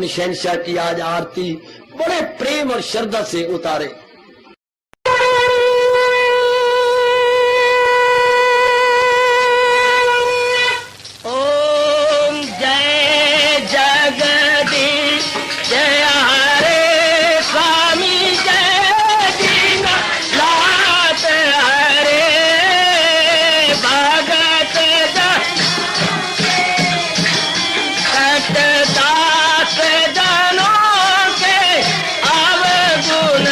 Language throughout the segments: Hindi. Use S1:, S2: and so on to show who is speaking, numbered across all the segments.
S1: अपनी शहनशाह की आज आरती बड़े प्रेम और श्रद्धा से उतारे।
S2: ओम जय जगदीश जय हरे स्वामी जय दीना लात हरे भगत सतदास जनों के अवगुण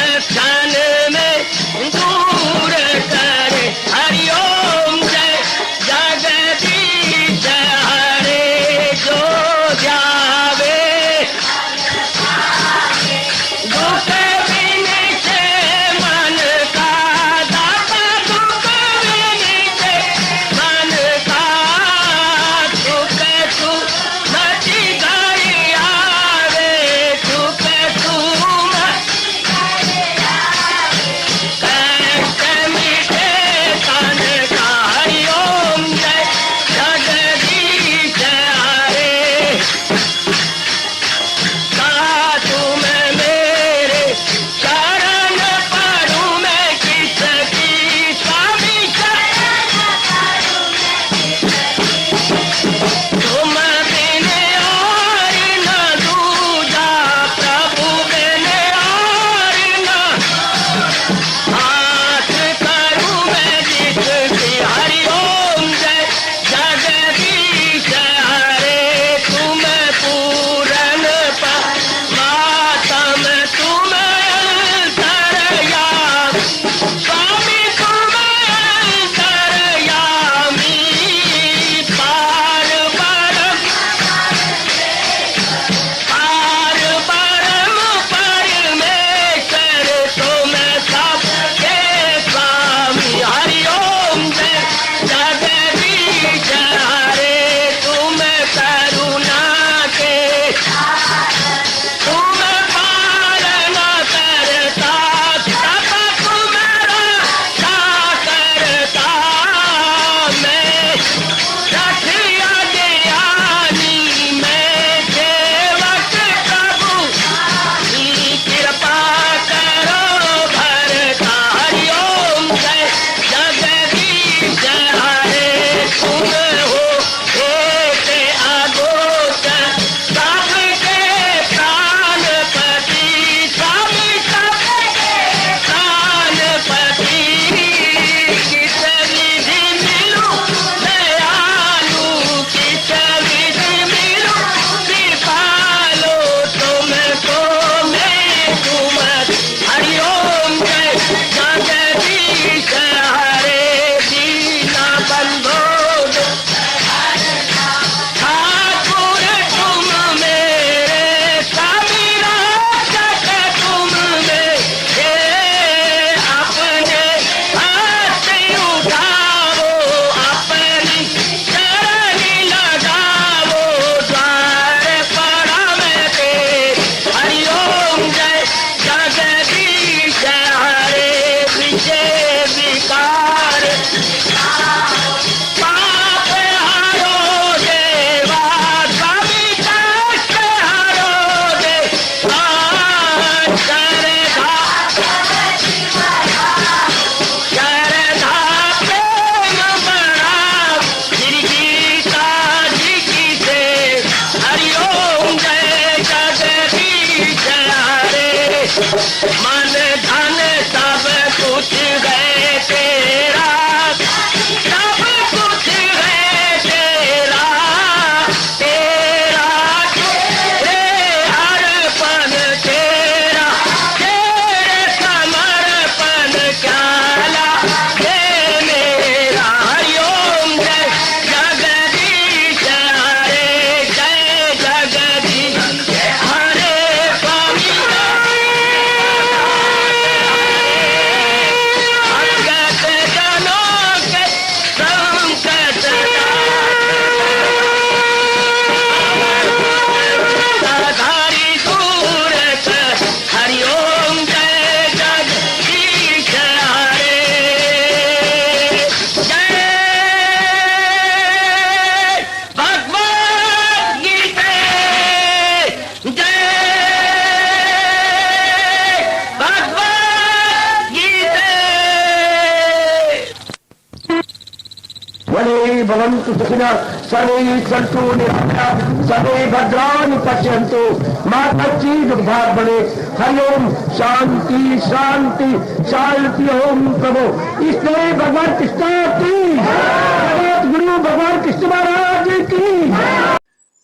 S1: भवन्तु सुखिनः, सर्वे सन्तु निरामयाः, सर्वे भद्राणि पश्यन्तु मा कश्चित् दुर्भाग् भवेत्। हरि ओम शांति शांति शांति। ओम प्रभु इसलिए भगवान कृष्ण की जगत गुरु भगवान कृष्ण महाराज की।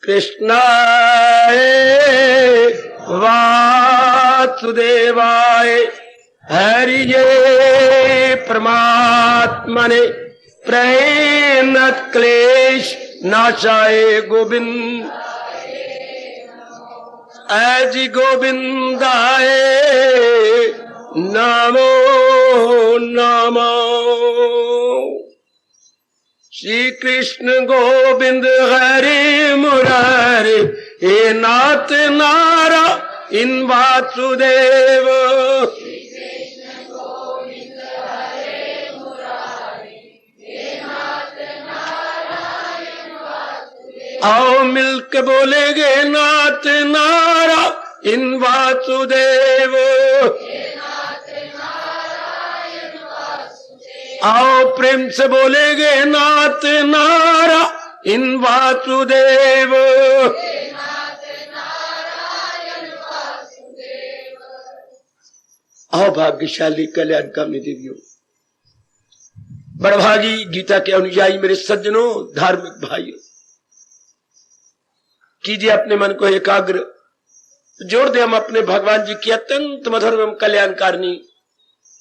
S2: कृष्णाय वासुदेवाय हरिये परमात्मने प्रेम क्लेश नाशाय गोविंद अजि गोविंदाय नमो नमो। श्री कृष्ण गोविंद हरे मुरारे हे नाथ नारा इन वासुदेव। आओ मिलके बोलेगे नाथ नारा इन वासुदेव। आओ प्रेम से बोलेगे नाथ नारा इन वासुदेव। आओ भाग्यशाली कल्याणकामी देवियों, बड़भागी गीता के अनुयायी मेरे सज्जनों, धार्मिक भाइयों, कीजिए अपने मन को एकाग्र, जोड़ दे हम अपने भगवान जी की अत्यंत मधुर एवं कल्याणकारिणी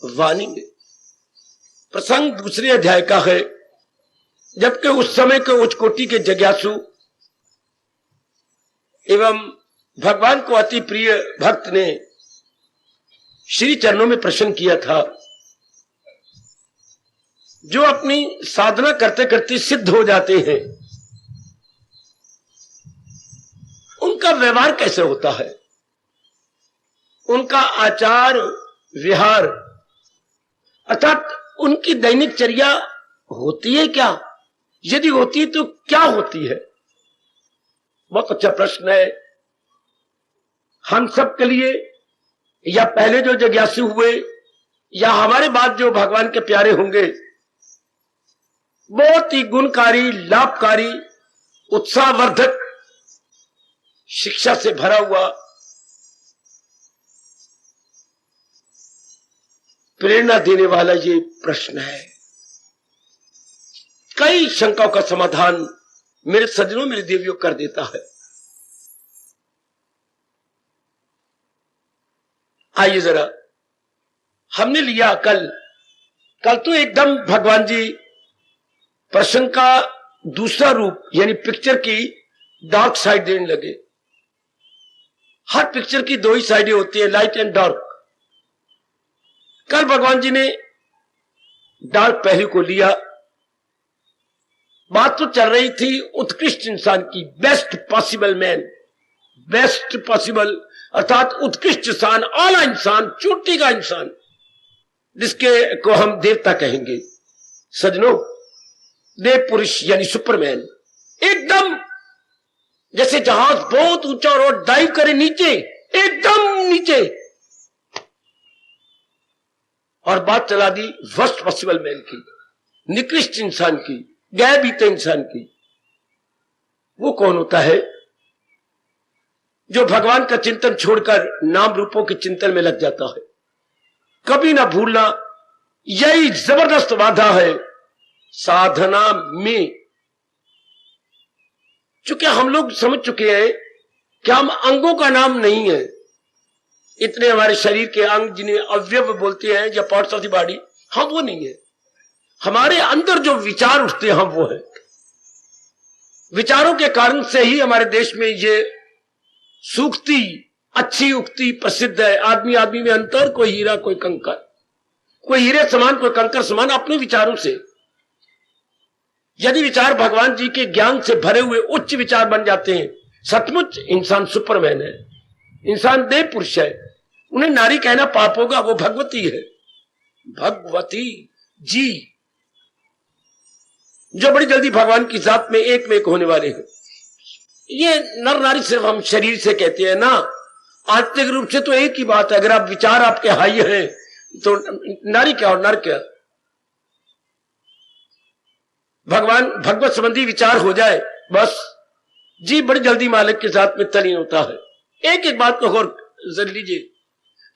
S2: वाणी में। प्रसंग दूसरे अध्याय का है। जबकि उस समय के उच्च कोटि के जिज्ञासु एवं भगवान को अति प्रिय भक्त ने श्री चरणों में प्रश्न किया था, जो अपनी साधना करते करते सिद्ध हो जाते हैं, उनका व्यवहार कैसे होता है, उनका आचार विहार अर्थात उनकी दैनिक चर्या होती है क्या, यदि होती है तो क्या होती है। बहुत अच्छा प्रश्न है हम सब के लिए, या पहले जो जिज्ञासु हुए या हमारे बाद जो भगवान के प्यारे होंगे। बहुत ही गुणकारी, लाभकारी, उत्साहवर्धक, शिक्षा से भरा हुआ, प्रेरणा देने वाला ये प्रश्न है। कई शंकाओं का समाधान मेरे सज्जनों, मेरी देवियों कर देता है। आइए जरा, हमने लिया कल तो एकदम भगवान जी प्रश्न का दूसरा रूप यानी पिक्चर की डार्क साइड देने लगे। हर पिक्चर की दो ही साइडें होती है, लाइट एंड डार्क। कल भगवान जी ने डार्क पहलू को लिया। बात तो चल रही थी उत्कृष्ट इंसान की, best possible man, best possible अर्थात उत्कृष्ट इंसान, आला इंसान, चोटी का इंसान, जिसके को हम देवता कहेंगे। सजनों, देव पुरुष यानी सुपरमैन, एकदम जैसे जहाज बहुत ऊंचा और डाइव करे नीचे, एकदम नीचे, और बात चला दी वर्स्ट पॉसिबल मैन की, निकृष्ट इंसान की, गैर बीते इंसान की। वो कौन होता है जो भगवान का चिंतन छोड़कर नाम रूपों के चिंतन में लग जाता है। कभी ना भूलना, यही जबरदस्त बाधा है साधना में। चूंकि हम लोग समझ चुके हैं कि हम अंगों का नाम नहीं है, इतने हमारे शरीर के अंग जिन्हें अवयव बोलते हैं या पार्ट्स ऑफ द बॉडी, हम वो नहीं है। हमारे अंदर जो विचार उठते हैं हम वो है। विचारों के कारण से ही हमारे देश में ये सूक्ति, अच्छी उक्ति प्रसिद्ध है, आदमी आदमी में अंतर, कोई हीरा कोई कंकर, कोई हीरे समान कोई कंकर समान, अपने विचारों से। यदि विचार भगवान जी के ज्ञान से भरे हुए उच्च विचार बन जाते हैं, सचमुच इंसान सुपरमैन है, इंसान देव पुरुष है। उन्हें नारी कहना पाप होगा, वो भगवती है, भगवती जी, जो बड़ी जल्दी भगवान की जात में एक में एक होने वाले हैं। ये नर नारी सिर्फ हम शरीर से कहते हैं ना, आत्मिक रूप से तो एक ही बात है। अगर आप विचार आपके हाई हैं तो नारी क्या और नर क्या। भगवान भगवत संबंधी विचार हो जाए, बस जी बड़ी जल्दी मालिक के साथ में तलीन होता है। एक एक बात को और जर लीजिए,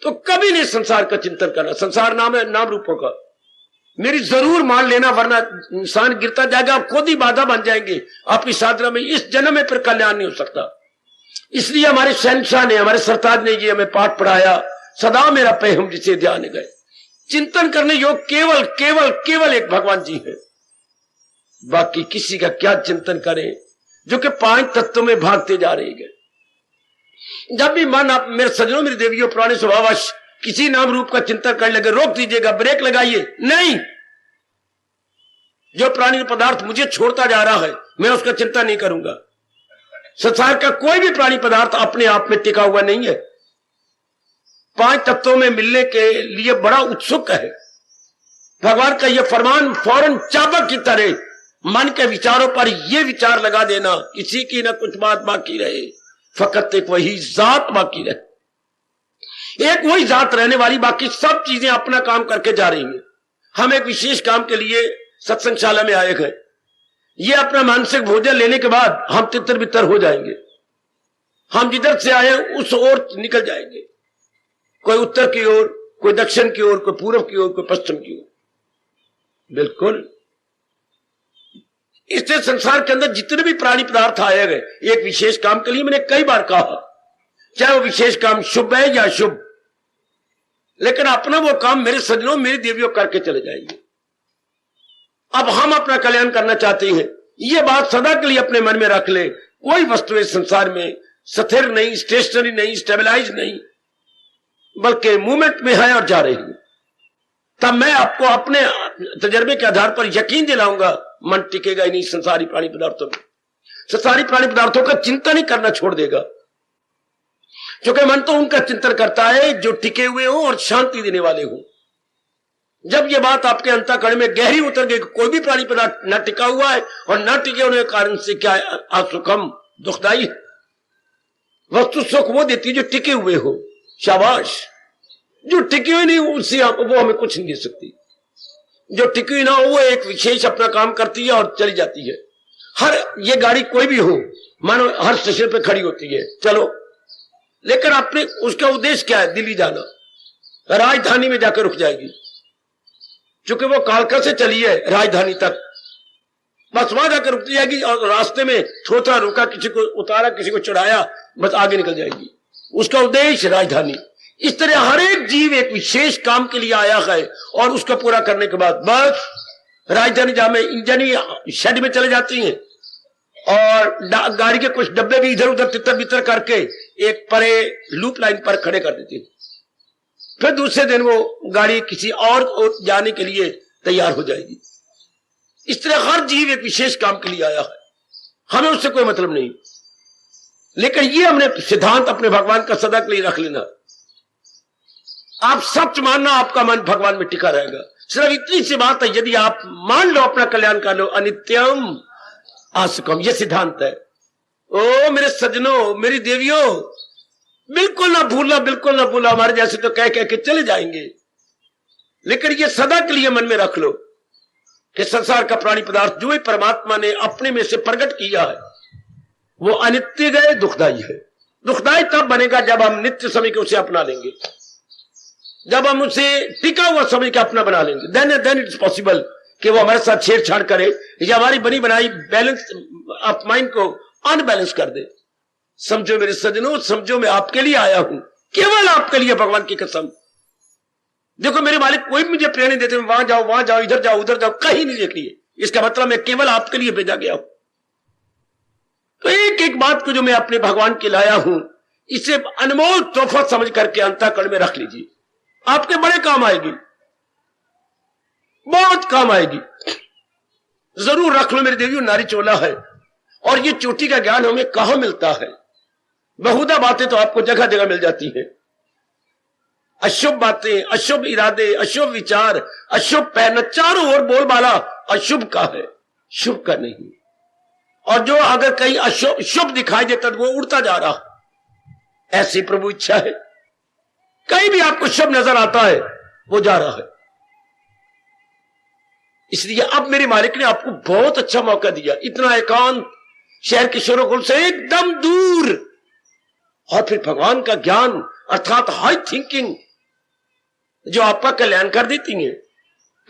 S2: तो कभी नहीं संसार का चिंतन करना। संसार नाम है नाम रूपों का, मेरी जरूर मान लेना, वरना इंसान गिरता जाएगा, आप खुद ही बाधा बन जाएंगे आपकी साधना में। इस जन्म में फिर कल्याण नहीं हो सकता। इसलिए हमारे शहंशाह ने, हमारे सरताज ने ये हमें पाठ पढ़ाया, सदा मेरा पैहम जिसे ध्यान गए। चिंतन करने योग केवल केवल केवल एक भगवान जी है, बाकी किसी का क्या चिंतन करें, जो कि 5 तत्वों में भागते जा रहे हैं। जब भी मन, आप मेरे सज्जनों मेरी देवियों पुराने स्वभावश किसी नाम रूप का चिंतन करने लगे, रोक दीजिएगा, ब्रेक लगाइए। नहीं, जो प्राणी पदार्थ मुझे छोड़ता जा रहा है मैं उसका चिंता नहीं करूंगा। संसार का कोई भी प्राणी पदार्थ अपने आप में टिका हुआ नहीं है, 5 तत्वों में मिलने के लिए बड़ा उत्सुक है। भगवान का यह फरमान फौरन चाबक की तरह मन के विचारों पर यह विचार लगा देना, किसी की ना कुछ बात बाकी रहे, फकत एक वही जात बाकी रहे। एक वही जात रहने वाली, बाकी सब चीजें अपना काम करके जा रही हैं। हम एक विशेष काम के लिए सत्संगशाला में आए हैं, ये अपना मानसिक भोजन लेने के बाद हम तितर बितर हो जाएंगे। हम जिधर से आए उस ओर निकल जाएंगे, कोई उत्तर की ओर, कोई दक्षिण की ओर, कोई पूर्व की ओर, कोई पश्चिम की ओर। बिल्कुल, इससे संसार के अंदर जितने भी प्राणी पदार्थ आए गए एक विशेष काम के लिए, मैंने कई बार कहा, चाहे वो विशेष काम शुभ है या अशुभ, लेकिन अपना वो काम मेरे सज्जनों मेरी देवियों करके चले जाएंगे। अब हम अपना कल्याण करना चाहते हैं, ये बात सदा के लिए अपने मन में रख ले। कोई वस्तु इस संसार में स्थिर नहीं, स्टेशनरी नहीं, स्टेबलाइज नहीं, बल्कि मूवमेंट में है और जा रही है। तब मैं आपको अपने तजर्बे के आधार पर यकीन दिलाऊंगा, मन टिकेगा ही नहीं संसारी प्राणी पदार्थों में। संसारी प्राणी पदार्थों का चिंतन ही करना छोड़ देगा, क्योंकि मन तो उनका चिंतन करता है जो टिके हुए हो और शांति देने वाले हो। जब ये बात आपके अंतःकरण में गहरी उतर गई, कोई भी प्राणी पदार्थ न टिका हुआ है और न टिके होने के कारण से क्या असुखम दुखदाई है। वस्तु सुख वो देती जो टिके हुए हो, शाबाश। जो टिकी हुई नहीं उससे वो हमें कुछ नहीं दे सकती। जो टिकी हुई ना हो वो एक विशेष अपना काम करती है और चली जाती है। हर ये गाड़ी कोई भी हो, मानो हर स्टेशन पे खड़ी होती है, चलो, लेकिन अपने उसका उद्देश्य क्या है? दिल्ली जाना, राजधानी में जाकर रुक जाएगी, क्योंकि वो कालका से चली है राजधानी तक, बस वहां जाकर रुक जाएगी और रास्ते में थोड़ा रुका, किसी को उतारा, किसी को चढ़ाया, बस आगे निकल जाएगी। उसका उद्देश्य राजधानी। इस तरह हर एक जीव एक विशेष काम के लिए आया है और उसका पूरा करने के बाद बस राजधानी जहां में इंजन ही शेड में चले जाती हैं और गाड़ी के कुछ डब्बे भी इधर उधर तितर बितर करके एक परे लूप लाइन पर खड़े कर देती है। फिर दूसरे दिन वो गाड़ी किसी और जाने के लिए तैयार हो जाएगी। इस तरह हर जीव एक विशेष काम के लिए आया है, हमें उससे कोई मतलब नहीं। लेकिन ये हमने सिद्धांत अपने भगवान का सदा के लिए रख लेना। आप सच मानना, आपका मन भगवान में टिका रहेगा। सिर्फ इतनी सी बात है, यदि आप मान लो, अपना कल्याण कर लो, अनित्यम आसुकम, यह सिद्धांत है। ओ मेरे सज्जनों, मेरी देवियों, बिल्कुल ना भूलना, बिल्कुल ना भूलना। हमारे जैसे तो कह कह के चले जाएंगे, लेकिन ये सदा के लिए मन में रख लो कि संसार का प्राणी पदार्थ जो ही परमात्मा ने अपने में से प्रकट किया है वो अनित्य गए, दुखदाई है। दुखदाई तब बनेगा जब हम नित्य समय के उसे अपना लेंगे, जब हम उसे टिका हुआ समय का अपना बना लेंगे। देन इट्स पॉसिबल कि वो हमारे साथ छेड़छाड़ करे या हमारी बनी बनाई बैलेंस ऑफ माइंड को अनबैलेंस कर दे। समझो मेरे सज्जनों, समझो मैं आपके लिए आया हूं, केवल आपके लिए, भगवान की कसम। देखो मेरे मालिक कोई भी मुझे प्रेरणा देते, वहां जाओ, इधर जाओ, उधर जाओ, कहीं नहीं देख लिए। इसका मतलब मैं केवल आपके लिए भेजा गया हूं। तो एक एक बात को जो मैं अपने भगवान के लाया हूं, इसे अनमोल तोहफा समझ करके अंतःकरण में रख लीजिए। आपके बड़े काम आएगी, बहुत काम आएगी। जरूर रख लो मेरी देवियों, नारी चोला है। और ये चोटी का ज्ञान हमें कहां मिलता है? बहुधा बातें तो आपको जगह जगह मिल जाती हैं। अशुभ बातें, अशुभ इरादे, अशुभ विचार, अशुभ पहन, चारों ओर बोलबाला अशुभ का है, शुभ का नहीं। और जो अगर कहीं अशुभ शुभ दिखाई देता तो वो उड़ता जा रहा। ऐसी प्रभु इच्छा है। कहीं भी आपको शुभ नजर आता है वो जा रहा है। इसलिए अब मेरे मालिक ने आपको बहुत अच्छा मौका दिया, इतना एकांत, शहर के शोरगुल से एकदम दूर, और फिर भगवान का ज्ञान अर्थात हाई थिंकिंग जो आपका कल्याण कर देती है।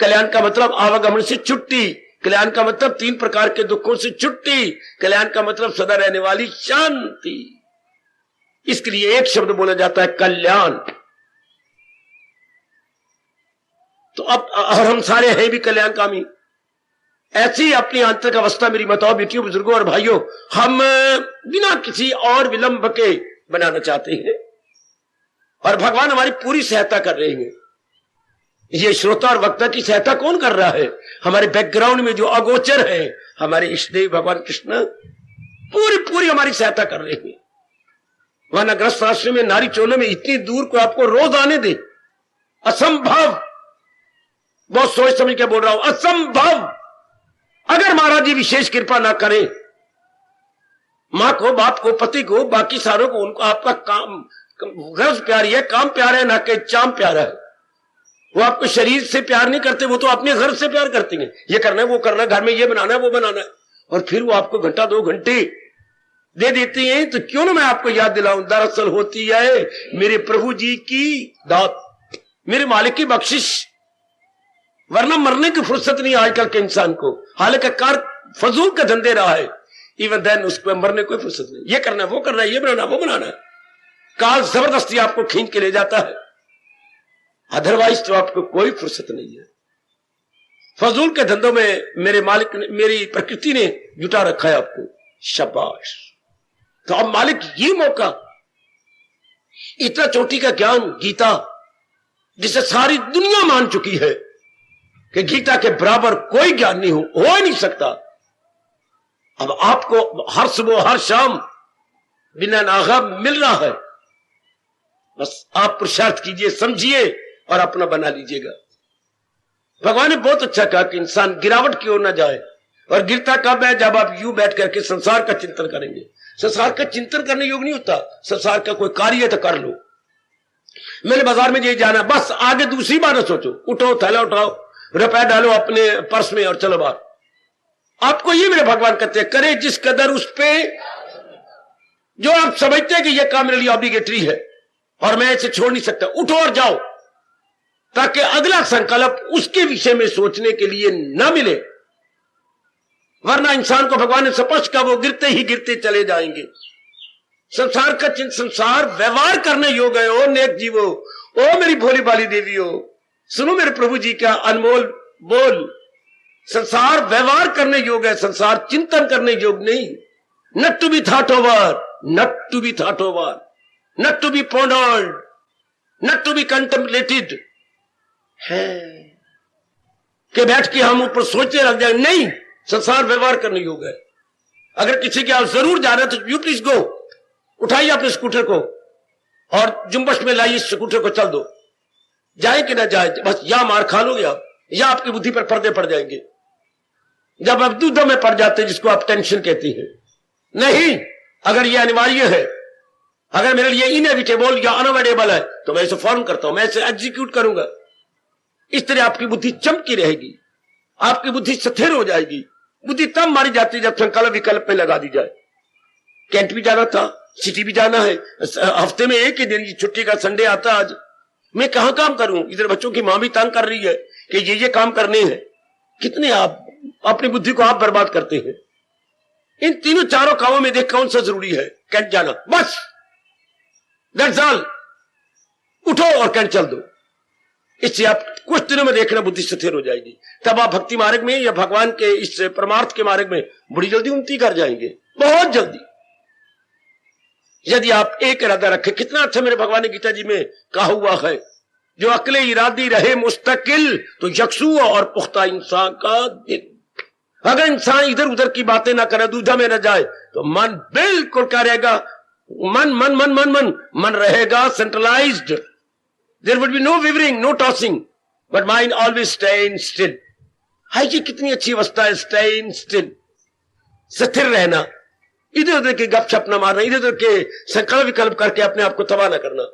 S2: कल्याण का मतलब आवागमन से छुट्टी, कल्याण का मतलब 3 प्रकार के दुखों से छुट्टी, कल्याण का मतलब सदा रहने वाली शांति। इसके लिए एक शब्द बोला जाता है, कल्याण। तो अब और हम सारे हैं भी कल्याणकामी। ऐसी अपनी आंतरिक अवस्था मेरी माताओं, बेटियों, बुजुर्गों और भाइयों, हम बिना किसी और विलंब के बनाना चाहते हैं, और भगवान हमारी पूरी सहायता कर रहे हैं। ये श्रोता और वक्ता की सहायता कौन कर रहा है? हमारे बैकग्राउंड में जो अगोचर है, हमारे इष्टदेव भगवान कृष्ण पूरी हमारी सहायता कर रहे हैं। वरना ग्रस्त आश्रम में, नारी चोलों में इतनी दूर को आपको रोज आने दे, असंभव। बहुत सोच समझ के बोल रहा हूं, असंभव। अगर महाराज जी विशेष कृपा ना करें, मां को, बाप को, पति को, बाकी सारों को, उनको आपका काम गर्ज प्यारी है, काम प्यारा है, ना कि चाम प्यारा है। वो आपको शरीर से प्यार नहीं करते, वो तो अपने घर से प्यार करते हैं। ये करना है, वो करना है, घर में ये बनाना है, वो बनाना है, और फिर वो आपको घंटा 2 घंटे दे देते हैं। तो क्यों ना मैं आपको याद दिलाऊं, दरअसल होती है मेरे प्रभु जी की दात, मेरे मालिक की बख्शिश। वरना मरने की फुर्सत नहीं आजकल के इंसान को, हालांकि कार फजूल का धंधे रहा है, इवन देन उसको मरने कोई फुर्सत नहीं। ये करना है, वो करना है, ये बनाना, वो बनाना है। काल जबरदस्ती आपको खींच के ले जाता है, अदरवाइज तो आपको कोई फुर्सत नहीं है। फजूल के धंधों में मेरे मालिक ने, मेरी प्रकृति ने जुटा रखा है आपको। शाबाश। तो अब मालिक ये मौका, इतना चोटी का ज्ञान, गीता, जिसे सारी दुनिया मान चुकी है कि गीता के बराबर कोई ज्ञान नहीं हो ही नहीं सकता। अब आपको हर सुबह हर शाम बिना नागा मिल रहा है। बस आप पुरुषार्थ कीजिए, समझिए और अपना बना लीजिएगा। भगवान ने बहुत अच्छा कहा कि इंसान गिरावट की ओर न जाए, और गिरता कब है? जब आप यूं बैठ करके संसार का चिंतन करेंगे। संसार का चिंतन करने योग नहीं होता, संसार का कोई कार्य तो कर लो। मैंने बाजार में ये जाना, बस आगे दूसरी बात न सोचो, उठो, थैला उठाओ, रुपया डालो अपने पर्स में और चलो बाहर। आपको ये मेरे भगवान कहते हैं, करे जिस कदर उस पे जो आप समझते हैं कि यह काम मेरे लिए ऑब्लिगेटरी है और मैं इसे छोड़ नहीं सकता, उठो और जाओ, ताकि अगला संकल्प उसके विषय में सोचने के लिए न मिले। वरना इंसान को भगवान ने स्पष्ट कहा, वो गिरते ही गिरते चले जाएंगे। संसार का संसार व्यवहार करने योग्य है। ओ नेक जीवो, ओ मेरी भोली भाली देवियो, सुनो मेरे प्रभु जी का अनमोल बोल। संसार व्यवहार करने योग्य है, संसार चिंतन करने योग्य नहीं। Not to be thought over, not to be thought over, not to be pondered, not to be contemplated है कि बैठ के हम ऊपर सोचे रख जाए। नहीं, संसार व्यवहार करने योग्य है। अगर किसी के आप जरूर जा रहे हैं तो यू प्लीज गो, उठाइए अपने स्कूटर को और जुम्बश में लाइए स्कूटर को, चल दो। जाए कि ना जाए, बस या मार खा लोगे आप, या आपकी बुद्धि पर पर्दे पड़ जाएंगे। जब आप दूधों में पड़ जाते हैं, जिसको आप टेंशन कहती हैं। नहीं, अगर ये अनिवार्य है, अगर मेरे लिए इनएविटेबल या अनअवॉइडेबल है, तो मैं इसे फॉर्म करता हूं, मैं इसे एग्जीक्यूट करूंगा। इस तरह आपकी बुद्धि चमकी रहेगी, आपकी बुद्धि स्थिर हो जाएगी। बुद्धि तब मारी जाती है जब संकल्प विकल्प पे लगा दी जाए। कैंट भी जाना था, सिटी भी जाना है, हफ्ते में एक ही दिन छुट्टी का संडे आता, आज मैं कहां काम करूं? इधर बच्चों की मां भी तंग कर रही है कि ये काम करने हैं। कितने आप अपनी बुद्धि को आप बर्बाद करते हैं। इन तीनों चारों कामों में देख कौन सा जरूरी है? कैंट जाना, बस दैट्स ऑल। उठो और कैंट चल दो। इससे आप कुछ दिनों में देखना बुद्धि स्थिर हो जाएगी। तब आप भक्ति मार्ग में या भगवान के इस परमार्थ के मार्ग में बड़ी जल्दी उन्नति कर जाएंगे, बहुत जल्दी, यदि आप एक इरादा रखें। कितना अच्छा मेरे भगवान ने गीता जी में कहा हुआ है, जो अकले इरादी रहे मुस्तकिल तो यकसू और पुख्ता इंसान का दिल। अगर इंसान इधर उधर की बातें ना करे, दूधा में न जाए, तो मन बिल्कुल क्या रहेगा? मन मन मन मन मन मन रहेगा centralised. There would be no wavering, no tossing, but mind always staying still. हाय, ये कितनी अच्छी अवस्था है, staying still, स्थिर रहना, इधर उधर के गपशप न मारना, इधर उधर के संकल्प विकल्प करके अपने आप को तबाह न करना।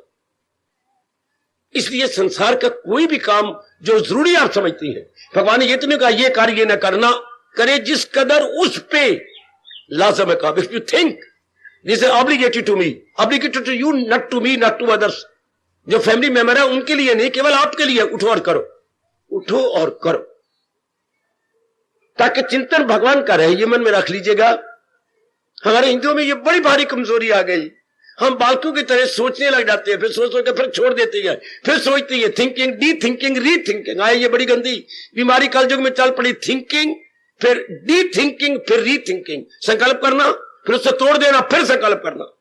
S2: इसलिए संसार का कोई भी काम जो जरूरी आप समझती हैं, भगवान ने ये तो नहीं कहा ये कार्य न करना, करे जिस कदर उस पे लाजम है काम। If you think this is obligated to me, obligated to you, not to me, not to others. जो फैमिली मेंबर है उनके लिए नहीं, केवल आपके लिए, उठो और करो, उठो और करो, ताकि चिंतन भगवान का रहे। ये मन में रख लीजिएगा। हमारे हिंदुओं में ये बड़ी भारी कमजोरी आ गई। हम बालकों की तरह सोचने लग जाते हैं, फिर सोच के फिर छोड़ देते हैं, फिर सोचते हैं थिंकिंग, डी थिंकिंग, री थिंकिंग। आए ये बड़ी गंदी बीमारी कल युग में चल पड़ी। थिंकिंग, फिर डी थिंकिंग, फिर री थिंकिंग। संकल्प करना, फिर उससे तोड़ देना, फिर संकल्प करना।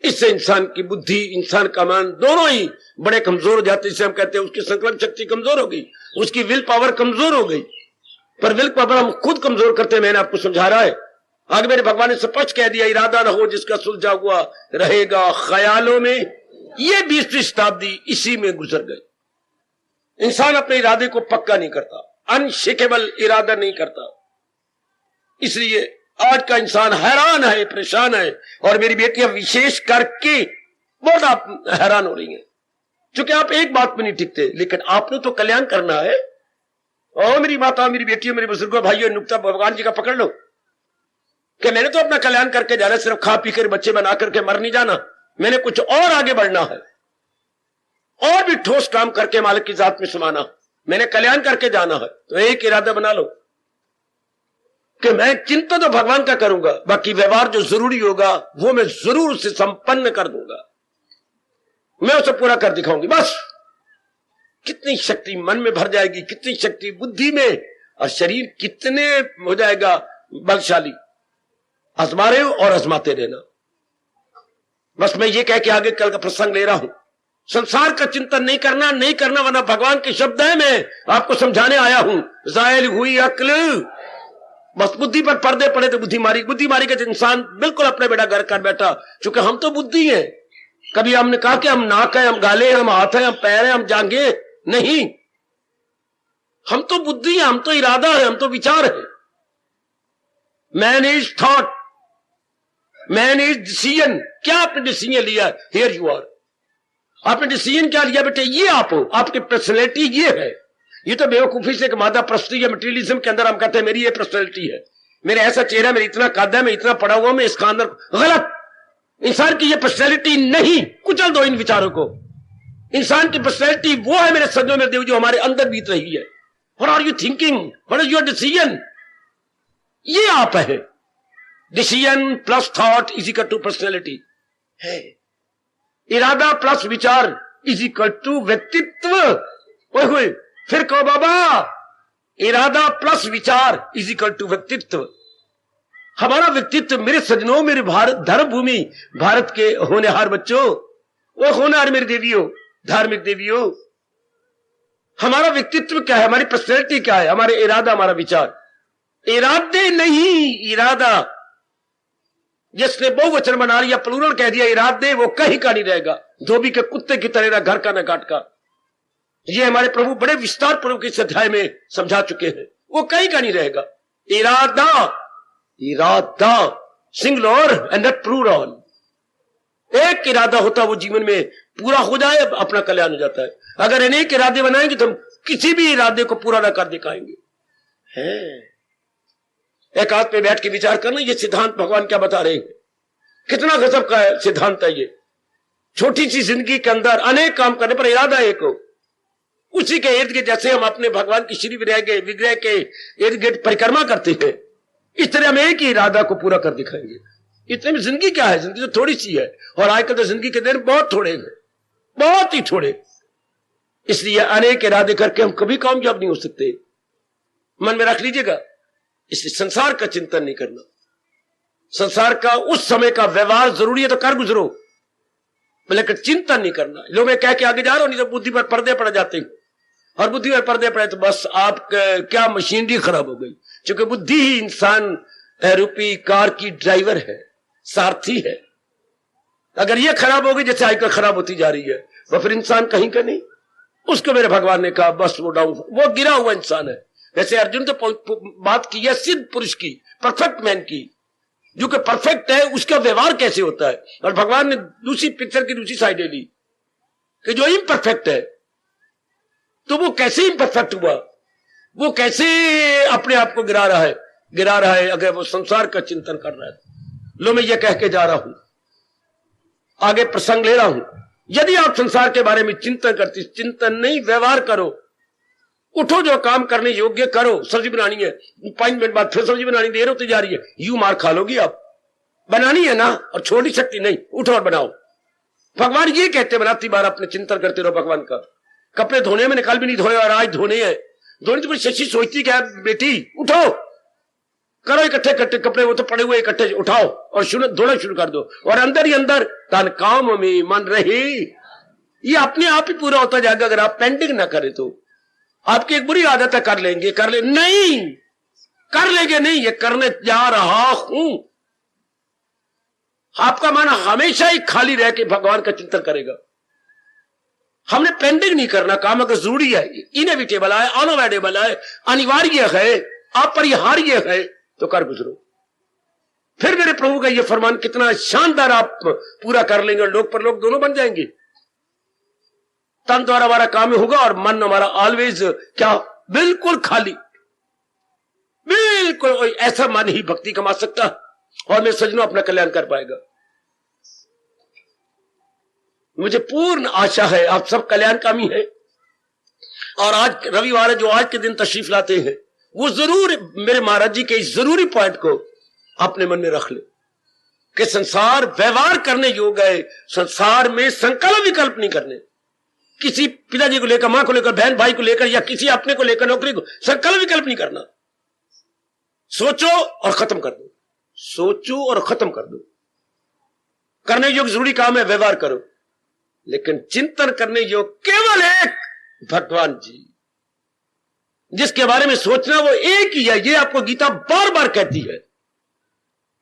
S2: इससे इंसान की बुद्धि, इंसान का मन दोनों ही बड़े कमजोर हो जाते हैं। इसे हम कहते हैं उसकी संकल्प शक्ति कमजोर हो गई, उसकी विल पावर कमजोर हो गई। पर विल पावर हम खुद कमजोर करते हैं। मैंने आपको समझा रहा है। आगे मेरे भगवान ने स्पष्ट कह दिया, इरादा न हो जिसका सुलझा हुआ रहेगा ख्यालों में। ये 20वीं शताब्दी इसी में गुजर गई। इंसान अपने इरादे को पक्का नहीं करता, अनशेकेबल इरादा नहीं करता। इसलिए आज का इंसान हैरान है, परेशान है। और मेरी बेटियां विशेष करके बहुत आप हैरान हो रही हैं, क्योंकि आप एक बात में नहीं टिकते। लेकिन आपने तो कल्याण करना है। और मेरी माता, मेरी बेटियों, मेरे बुजुर्गों, भाइयों, नुक्ता भगवान जी का पकड़ लो कि मैंने तो अपना कल्याण करके जाना, सिर्फ खा पी कर बच्चे बना करके मर नहीं जाना। मैंने कुछ और आगे बढ़ना है, और भी ठोस काम करके मालिक की जात में समाना। मैंने कल्याण करके जाना है। तो एक इरादा बना लो कि मैं चिंता तो भगवान का करूंगा, बाकी व्यवहार जो जरूरी होगा वो मैं जरूर उसे संपन्न कर दूंगा, मैं उसे पूरा कर दिखाऊंगी। बस कितनी शक्ति मन में भर जाएगी, कितनी शक्ति बुद्धि में, और शरीर कितने हो जाएगा बलशाली। आजमा रहे हो और आजमाते रहना। बस मैं ये कह के आगे कल का प्रसंग ले रहा हूं। संसार का चिंतन नहीं करना, नहीं करना, वरना भगवान के शब्द है, मैं आपको समझाने आया हूं। जायल हुई अक्ल, बस बुद्धि पर पर्दे पड़े तो बुद्धि मारी के इंसान बिल्कुल अपने बेटा घर कर बैठा। चूंकि हम तो बुद्धि हैं। कभी हमने कहा कि हम नाक है, हम गाले हैं, हम हाथ है, हम पैर है, हम जांगे नहीं। हम तो बुद्धि है, हम तो इरादा है, हम तो विचार है। Man is thought, man is decision. क्या आपने डिसीजन लिया? Here you are. आपने डिसीजन क्या लिया बेटे? ये आप हो, आपकी पर्सनैलिटी ये है। ये तो बेवकूफी से एक मादा प्रस्तुति या मटेरियलिज्म के अंदर हम कहते हैं मेरी ये पर्सनैलिटी है, मेरा ऐसा चेहरा, मेरा इतना कद है, मैं इतना पढ़ा हुआ, मैं इसका अंदर। गलत। इंसान की ये पर्सनैलिटी नहीं, कुचल दो इन विचारों को। इंसान की पर्सनैलिटी वो है मेरे सज्जनों में देव जो हमारे अंदर बीत रही है। What are you thinking? What is your decision? ये आप है। Decision plus thought is equal to personality है। इरादा प्लस विचार इज इक्वल टू व्यक्तित्व। ओए फिर कहो बाबा, इरादा प्लस विचार इज इक्वल टू व्यक्तित्व। हमारा व्यक्तित्व मेरे सजनों, मेरे भारत धर्म भूमि भारत के होनहार बच्चों, वो होनहार मेरी देवियों, धार्मिक देवियों, हमारा व्यक्तित्व क्या है? हमारी पर्सनैलिटी क्या है? हमारे इरादा, हमारा विचार। इरादे नहीं, इरादा। जिसने बहुवचन बना लिया, प्लूरल कह दिया इरादे, वो कहीं का नहीं रहेगा। धोबी के कुत्ते की तरह, ना घर का ना घाट का। ये हमारे प्रभु बड़े विस्तार पूर्वक इस अध्याय में समझा चुके हैं। वो कहीं का नहीं रहेगा। इरादा, इरादा सिंगुलर एंड नॉट प्लूरल। एक इरादा होता वो जीवन में पूरा हो जाए, अपना कल्याण हो जाता है। अगर अनेक इरादे बनाएंगे तो हम किसी भी इरादे को पूरा ना कर दिखाएंगे। है एक हाथ पे बैठ के विचार करना, ये सिद्धांत भगवान क्या बता रहे हैं। कितना गजब का है सिद्धांत है ये। छोटी सी जिंदगी के अंदर अनेक काम करने पर इरादा एक हो। उसी के इर्द गिर्द जैसे हम अपने भगवान की श्री विग्रह के इर्द गिर्द परिक्रमा करते हैं, इस तरह हम एक ही इरादा को पूरा कर दिखाएंगे। इतने में जिंदगी क्या है? जिंदगी तो थोड़ी सी है। और आजकल तो जिंदगी के दिन बहुत थोड़े हैं, बहुत ही थोड़े। इसलिए अनेक इरादे करके हम कभी कामयाब नहीं हो सकते। मन में रख लीजिएगा। इसलिए संसार का चिंतन नहीं करना। संसार का उस समय का व्यवहार जरूरी है तो कर गुजरो, लेकिन चिंतन नहीं करना। लोग मैं कह के आगे जा रहा हूं, नहीं तो बुद्धि पर पर्दे पड़ जाते हैं। और बुद्धि पर पर्दे पड़े तो बस आप क्या मशीनरी खराब हो गई। क्योंकि बुद्धि ही इंसान रूपी कार की ड्राइवर है, सारथी है। अगर ये खराब हो गई, जैसे आजकल खराब होती जा रही है, तो फिर इंसान कहीं का नहीं। उसको मेरे भगवान ने कहा बस वो डाउन, वो गिरा हुआ इंसान है। वैसे अर्जुन तो बात की है सिद्ध पुरुष की, परफेक्ट मैन की। जो कि परफेक्ट है उसका व्यवहार कैसे होता है। और भगवान ने दूसरी पिक्चर की दूसरी साइड ले ली कि जो इम्परफेक्ट है, तो वो कैसे इम्परफेक्ट हुआ, वो कैसे अपने आप को गिरा रहा है अगर वो संसार का चिंतन कर रहा है। लो मैं ये कह के जा रहा हूं, आगे प्रसंग ले रहा हूं, यदि आप संसार के बारे में चिंतन नहीं, व्यवहार करो, उठो, जो काम करने योग्य करो। सब्जी बनानी है, 5 मिनट बाद फिर सब्जी बनानी, देर होती जा रही है, यूं मार खा लोगी आप। बनानी है ना, और छोड़ ही सकती नहीं, उठो और बनाओ। भगवान ये कहते बनाती बार अपने चिंतन करते रहो भगवान का। कपड़े धोने मैंने कल भी नहीं धोए और आज धोने हैं, धोने तो बड़ी शशि सोचती क्या बेटी, उठो, करो इकट्ठे कपड़े, वो तो पड़े हुए इकट्ठे उठाओ और धोना शुरू कर दो, और अंदर ही अंदर तन काम में मन रहे। ये अपने आप ही पूरा होता जाएगा अगर आप पेंडिंग ना करें तो। आपकी एक बुरी आदत है, कर लेंगे नहीं, कर लेंगे नहीं, ये करने जा रहा हूं। आपका मन हमेशा ही खाली रह के भगवान का चिंतन करेगा। हमने पेंडिंग नहीं करना, काम अगर जरूरी है, इनएविटेबल है, अनअवॉइडेबल है, अनिवार्य है, अपरिहार्य है, तो कर गुजरो। फिर मेरे प्रभु का यह फरमान कितना शानदार आप पूरा कर लेंगे, लोग पर लोग दोनों बन जाएंगे। तन द्वारा हमारा काम होगा और मन हमारा ऑलवेज क्या, बिल्कुल खाली, बिल्कुल ऐसा मन ही भक्ति कमा सकता और मेरे सज्जनों अपना कल्याण कर पाएगा। मुझे पूर्ण आशा है आप सब कल्याणकामी हैं, और आज रविवार है, जो आज के दिन तशरीफ लाते हैं, वो जरूर मेरे महाराज जी के इस जरूरी पॉइंट को अपने मन में रख ले कि संसार व्यवहार करने योग्य है, संसार में संकल्प विकल्प नहीं करने। किसी पिताजी को लेकर, मां को लेकर, बहन भाई को लेकर, या किसी अपने को लेकर, नौकरी को, संकल्प विकल्प नहीं करना। सोचो और खत्म कर दो, सोचो और खत्म कर दो। करने योग्य जरूरी काम है, व्यवहार करो, लेकिन चिंतन करने योग्य केवल एक भगवान जी, जिसके बारे में सोचना वो एक ही है। ये आपको गीता बार बार कहती है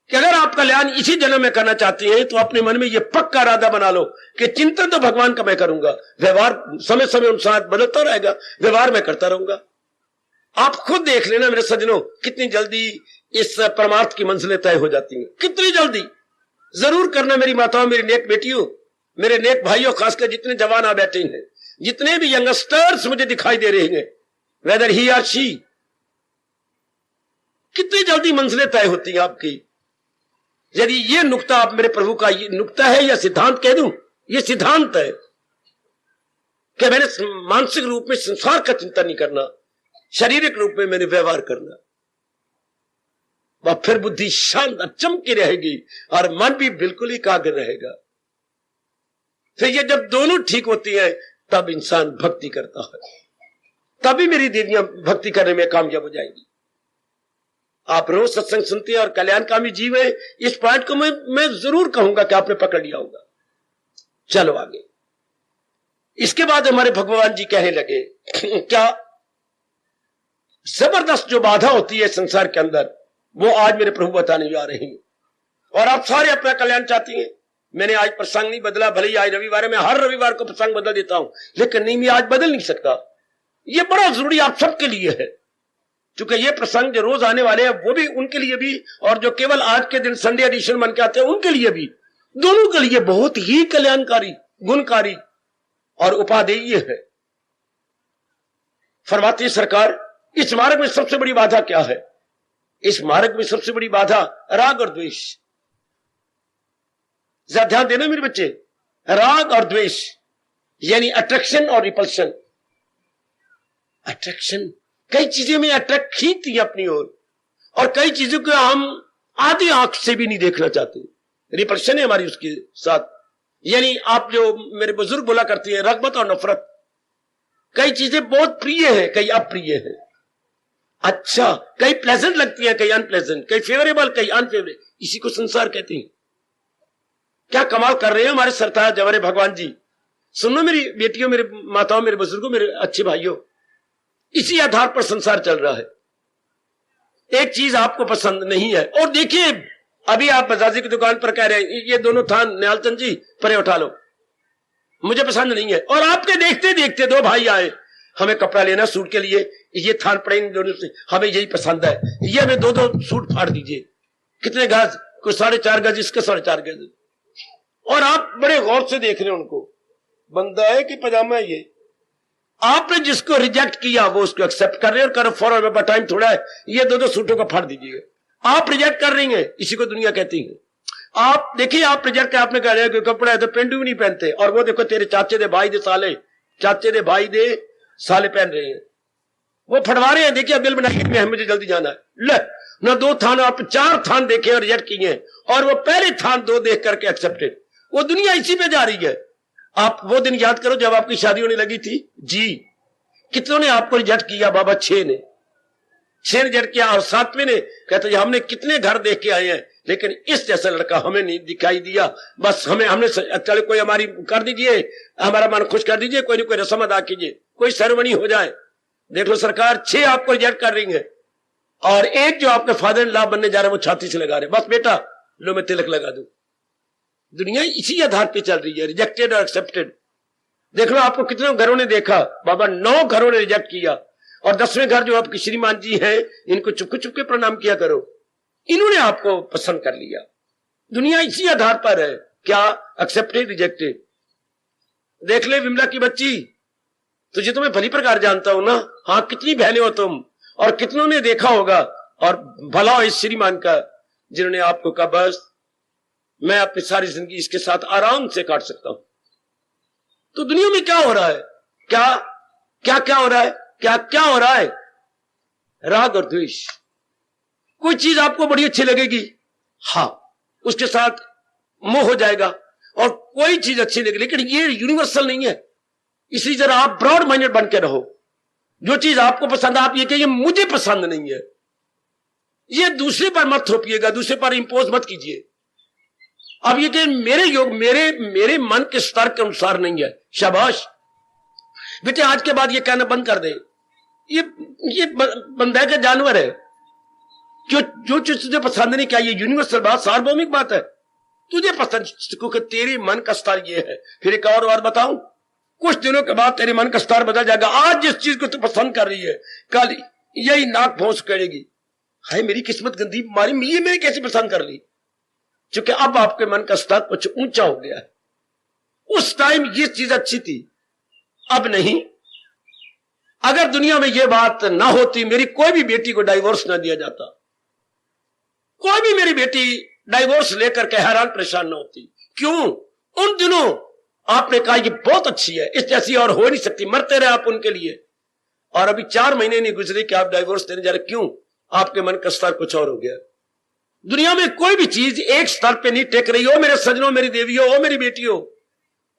S2: कि अगर आप कल्याण इसी जन्म में करना चाहते हैं तो अपने मन में ये पक्का इरादा बना लो कि चिंतन तो भगवान का मैं करूंगा, व्यवहार समय समय अनुसार बदलता रहेगा, व्यवहार मैं करता रहूंगा। आप खुद देख लेना मेरे सज्जनों, कितनी जल्दी इस परमार्थ की मंजिलें तय हो जाती हैं, कितनी जल्दी। जरूर करना मेरी माताओं, मेरी नेक बेटियों, मेरे नेक भाइयों, खासकर जितने जवान आ बैठे हैं, जितने भी यंगस्टर्स मुझे दिखाई दे रहे हैं, वेदर ही और शी, कितनी जल्दी मंजिलें तय होती हैं आपकी। यदि ये नुक्ता आप मेरे प्रभु का ये नुक्ता है या सिद्धांत कह दूं, ये सिद्धांत है कि मैंने मानसिक रूप में संसार का चिंतन नहीं करना, शारीरिक रूप में मैंने व्यवहार करना, वह फिर बुद्धि शानदार चमकी रहेगी और मन भी बिल्कुल ही एकाग्र रहेगा। फिर ये जब दोनों ठीक होती है तब इंसान भक्ति करता है, तभी मेरी देवियां भक्ति करने में कामयाब हो जाएंगी। आप रोज सत्संग सुनते हैं और कल्याणकामी जीव है, इस पॉइंट को मैं जरूर कहूंगा कि आपने पकड़ लिया होगा। चलो आगे। इसके बाद हमारे भगवान जी कहने लगे क्या जबरदस्त जो बाधा होती है संसार के अंदर, वो आज मेरे प्रभु बताने जा रहे हैं। और आप सारे अपना कल्याण चाहती हैं। मैंने आज प्रसंग नहीं बदला, भले ही आज रविवार है, मैं हर रविवार को प्रसंग बदल देता हूं, लेकिन नहीं, मैं आज बदल नहीं सकता। ये बड़ा जरूरी आप सबके लिए है, क्योंकि ये प्रसंग जो रोज आने वाले हैं वो भी उनके लिए भी, और जो केवल आज के दिन संडे एडिशन बन के आते हैं उनके लिए भी, दोनों के लिए बहुत ही कल्याणकारी, गुणकारी और उपादेय है। फरमाती सरकार, इस मार्ग में सबसे बड़ी बाधा क्या है? इस मार्ग में सबसे बड़ी बाधा राग और द्वेष। जरा ध्यान देना मेरे बच्चे, राग और द्वेष यानी अट्रैक्शन और रिपल्शन। अट्रैक्शन, कई चीजें में अट्रैक्ट खींचती है अपनी ओर, और कई चीजों को हम आधी आंख से भी नहीं देखना चाहते। रिपल्शन है हमारी उसके साथ, यानी आप जो मेरे बुजुर्ग बोला करती है, रगबत और नफरत। कई चीजें बहुत प्रिय है, कई अप्रिय है। अच्छा, कई प्लेजेंट लगती है, कई अनप्लेजेंट, कई फेवरेबल, कई अनफेवरेबल। इसी को संसार कहते हैं। क्या कमाल कर रहे हैं हमारे सरताज जवारे भगवान जी। सुनो मेरी बेटियों, मेरे माताओं, मेरे बुजुर्गों, मेरे अच्छे भाइयों, इसी आधार पर संसार चल रहा है। एक चीज आपको पसंद नहीं है, और देखिए अभी आप बजाजी की दुकान पर कह रहे हैं ये दोनों थान न्यालचंद जी परे उठा लो, मुझे पसंद नहीं है। और आपके देखते देखते दो भाई आए, हमें कपड़ा लेना सूट के लिए, ये थान पड़ेंगे दोनों से, हमें यही पसंद है, ये हमें दो सूट फाड़ दीजिए। कितने गज? कोई 4.5 गज, इसका 4.5 गज। और आप बड़े गौर से देख रहे हैं उनको, बंदा है कि पजामा है ये? आपने जिसको रिजेक्ट किया वो उसको एक्सेप्ट कर रहे हैं और करो फॉरन में टाइम थोड़ा है, ये दो सूटों का फाड़ दीजिएगा। आप रिजेक्ट कर रही हैं, इसी को दुनिया कहती है। आप देखिए, आप रिजेक्ट कर, आपने कहा कोई कपड़ा है तो पेंडू भी नहीं पहनते, और वो देखो तेरे चाचे दे भाई दे साले, चाचे दे भाई दे साले पहन रहे हैं, वो फटवा रहे हैं। देखिए बिल बनाइए, मुझे जल्दी जाना है। ले ना 2 थान, आप 4 थान देखे और रिजेक्ट किए, और वो पहले थान 2 देख करके एक्सेप्टेड। वो दुनिया इसी पे जा रही है। आप वो दिन याद करो जब आपकी शादी होने लगी थी जी, कितनों ने आपको रिजेक्ट किया? बाबा 6 ने 6 रिजेक्ट किया, और 7वें ने कहते हमने कितने घर देख के आए हैं, लेकिन इस जैसा लड़का हमें नहीं दिखाई दिया। बस हमने चले कोई हमारी कर दीजिए, हमारा मन खुश कर दीजिए, कोई ना कोई रस्म अदा कीजिए, कोई सेरेमनी हो जाए। देख लो सरकार 6 आपको रिजेक्ट कर रही है, और एक जो आपके फादर इन लॉ बनने जा रहे हैं वो छाती से लगा रहे, बस बेटा लो मैं तिलक लगा दूं। दुनिया इसी आधार पे चल रही है, रिजेक्टेड और एक्सेप्टेड। देख लो आपको कितने घरों ने देखा, बाबा 9 घरों ने रिजेक्ट किया, और 10वें घर जो आपकी श्रीमान जी हैं, इनको चुपके चुपके प्रणाम किया करो, इन्होंने आपको पसंद कर लिया। दुनिया इसी आधार पर है, क्या? Accepted rejected. देख ले विमला की बच्ची, तुझे तो मैं भली प्रकार जानता हूं ना, हाँ कितनी बहनें हो तुम, और कितनों ने देखा होगा, और भला हो इस श्रीमान का जिन्होंने आपको कहा बस मैं अपनी सारी जिंदगी इसके साथ आराम से काट सकता हूं। तो दुनिया में क्या हो रहा है? क्या क्या क्या हो रहा है? क्या क्या हो रहा है? राग और द्वेष। कोई चीज आपको बड़ी अच्छी लगेगी, हाँ उसके साथ मोह हो जाएगा, और कोई चीज अच्छी लगेगी, लेकिन ये यूनिवर्सल नहीं है। इसलिए जरा आप ब्रॉड माइंडेड बन के रहो। जो चीज आपको पसंद है आप ये कहिए मुझे पसंद नहीं है, ये दूसरे पर मत थोपिएगा, दूसरे पर इंपोज मत कीजिए। अब ये कि मेरे योग मेरे मन के स्तर के अनुसार नहीं है, शाबाश बेटे आज के बाद ये कहना बंद कर दे, ये बंदा के जानवर है, जो चीज तुझे पसंद नहीं, क्या ये यूनिवर्सल बात, सार्वभौमिक बात है? तुझे पसंद क्योंकि तेरे मन का स्तर ये है। फिर एक और बात बताऊं, कुछ दिनों के बाद तेरे मन का स्तर बदल जाएगा। आज जिस चीज को तू पसंद कर रही है, कल यही नाक भौंस करेगी, हाय मेरी किस्मत गंदी मारी, ये मैंने कैसे पसंद कर ली? क्योंकि अब आपके मन का स्तर कुछ ऊंचा हो गया है। उस टाइम ये चीज अच्छी थी, अब नहीं। अगर दुनिया में ये बात ना होती, मेरी कोई भी बेटी को डाइवोर्स ना दिया जाता, कोई भी मेरी बेटी डाइवोर्स लेकर के हैरान परेशान ना होती। क्यों? उन दिनों आपने कहा ये बहुत अच्छी है, इस जैसी और हो नहीं सकती, मरते रहे आप उनके लिए, और अभी 4 महीने नहीं गुजरे कि आप डाइवोर्स देने जा रहे। क्यों? आपके मन का स्तर कुछ और हो गया। दुनिया में कोई भी चीज एक स्तर पे नहीं टेक रही हो मेरे सजनों, मेरी देवियों, हो मेरी बेटियों।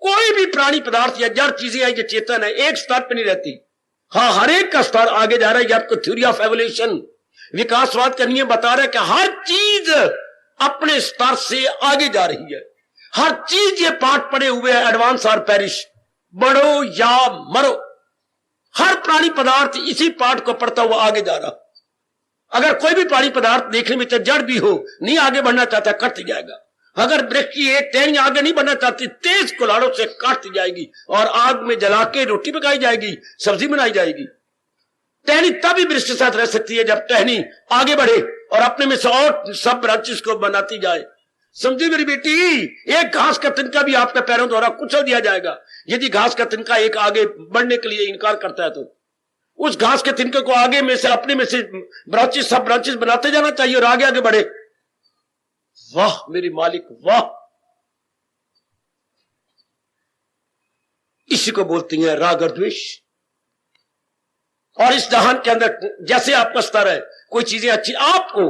S2: कोई भी प्राणी पदार्थ या जड़ चीजें हैं, ये चेतन है, एक स्तर पे नहीं रहती। हाँ हर एक का स्तर आगे जा रहा है। ये आपको थ्योरी ऑफ एवोल्यूशन विकासवाद का नियम बता रहा है कि हर चीज अपने स्तर से आगे जा रही है। हर चीज ये पाठ पड़े हुए है, एडवांस और पेरिश, बढ़ो या मरो। हर प्राणी पदार्थ इसी पाठ को पढ़ता हुआ आगे जा रहा। अगर कोई भी प्राणी पदार्थ देखने में चाहे जड़ भी हो, नहीं आगे बढ़ना चाहता, कट जाएगा। अगर वृक्ष की एक टहनी आगे नहीं बढ़ना चाहती, तेज कुल्हाड़ों से काट जाएगी और आग में जला के रोटी पकाई जाएगी, सब्जी बनाई जाएगी। टहनी तभी वृक्ष के साथ रह सकती है जब टहनी आगे बढ़े और अपने में से और सब ब्रांचेस को बनाती जाए। समझी मेरी बेटी, एक घास का तिनका भी आपके पैरों द्वारा कुचल दिया जाएगा। यदि घास का तिनका एक आगे बढ़ने के लिए इनकार करता है तो उस घास के तिनके को आगे में से अपने में से ब्रांचेस सब ब्रांचेस बनाते जाना चाहिए और आगे आगे बढ़े। वाह मेरी मालिक वाह, इसी को बोलती हैं राग और द्वेष। और इस जहान के अंदर जैसे आपका स्तर है, कोई चीजें अच्छी आपको,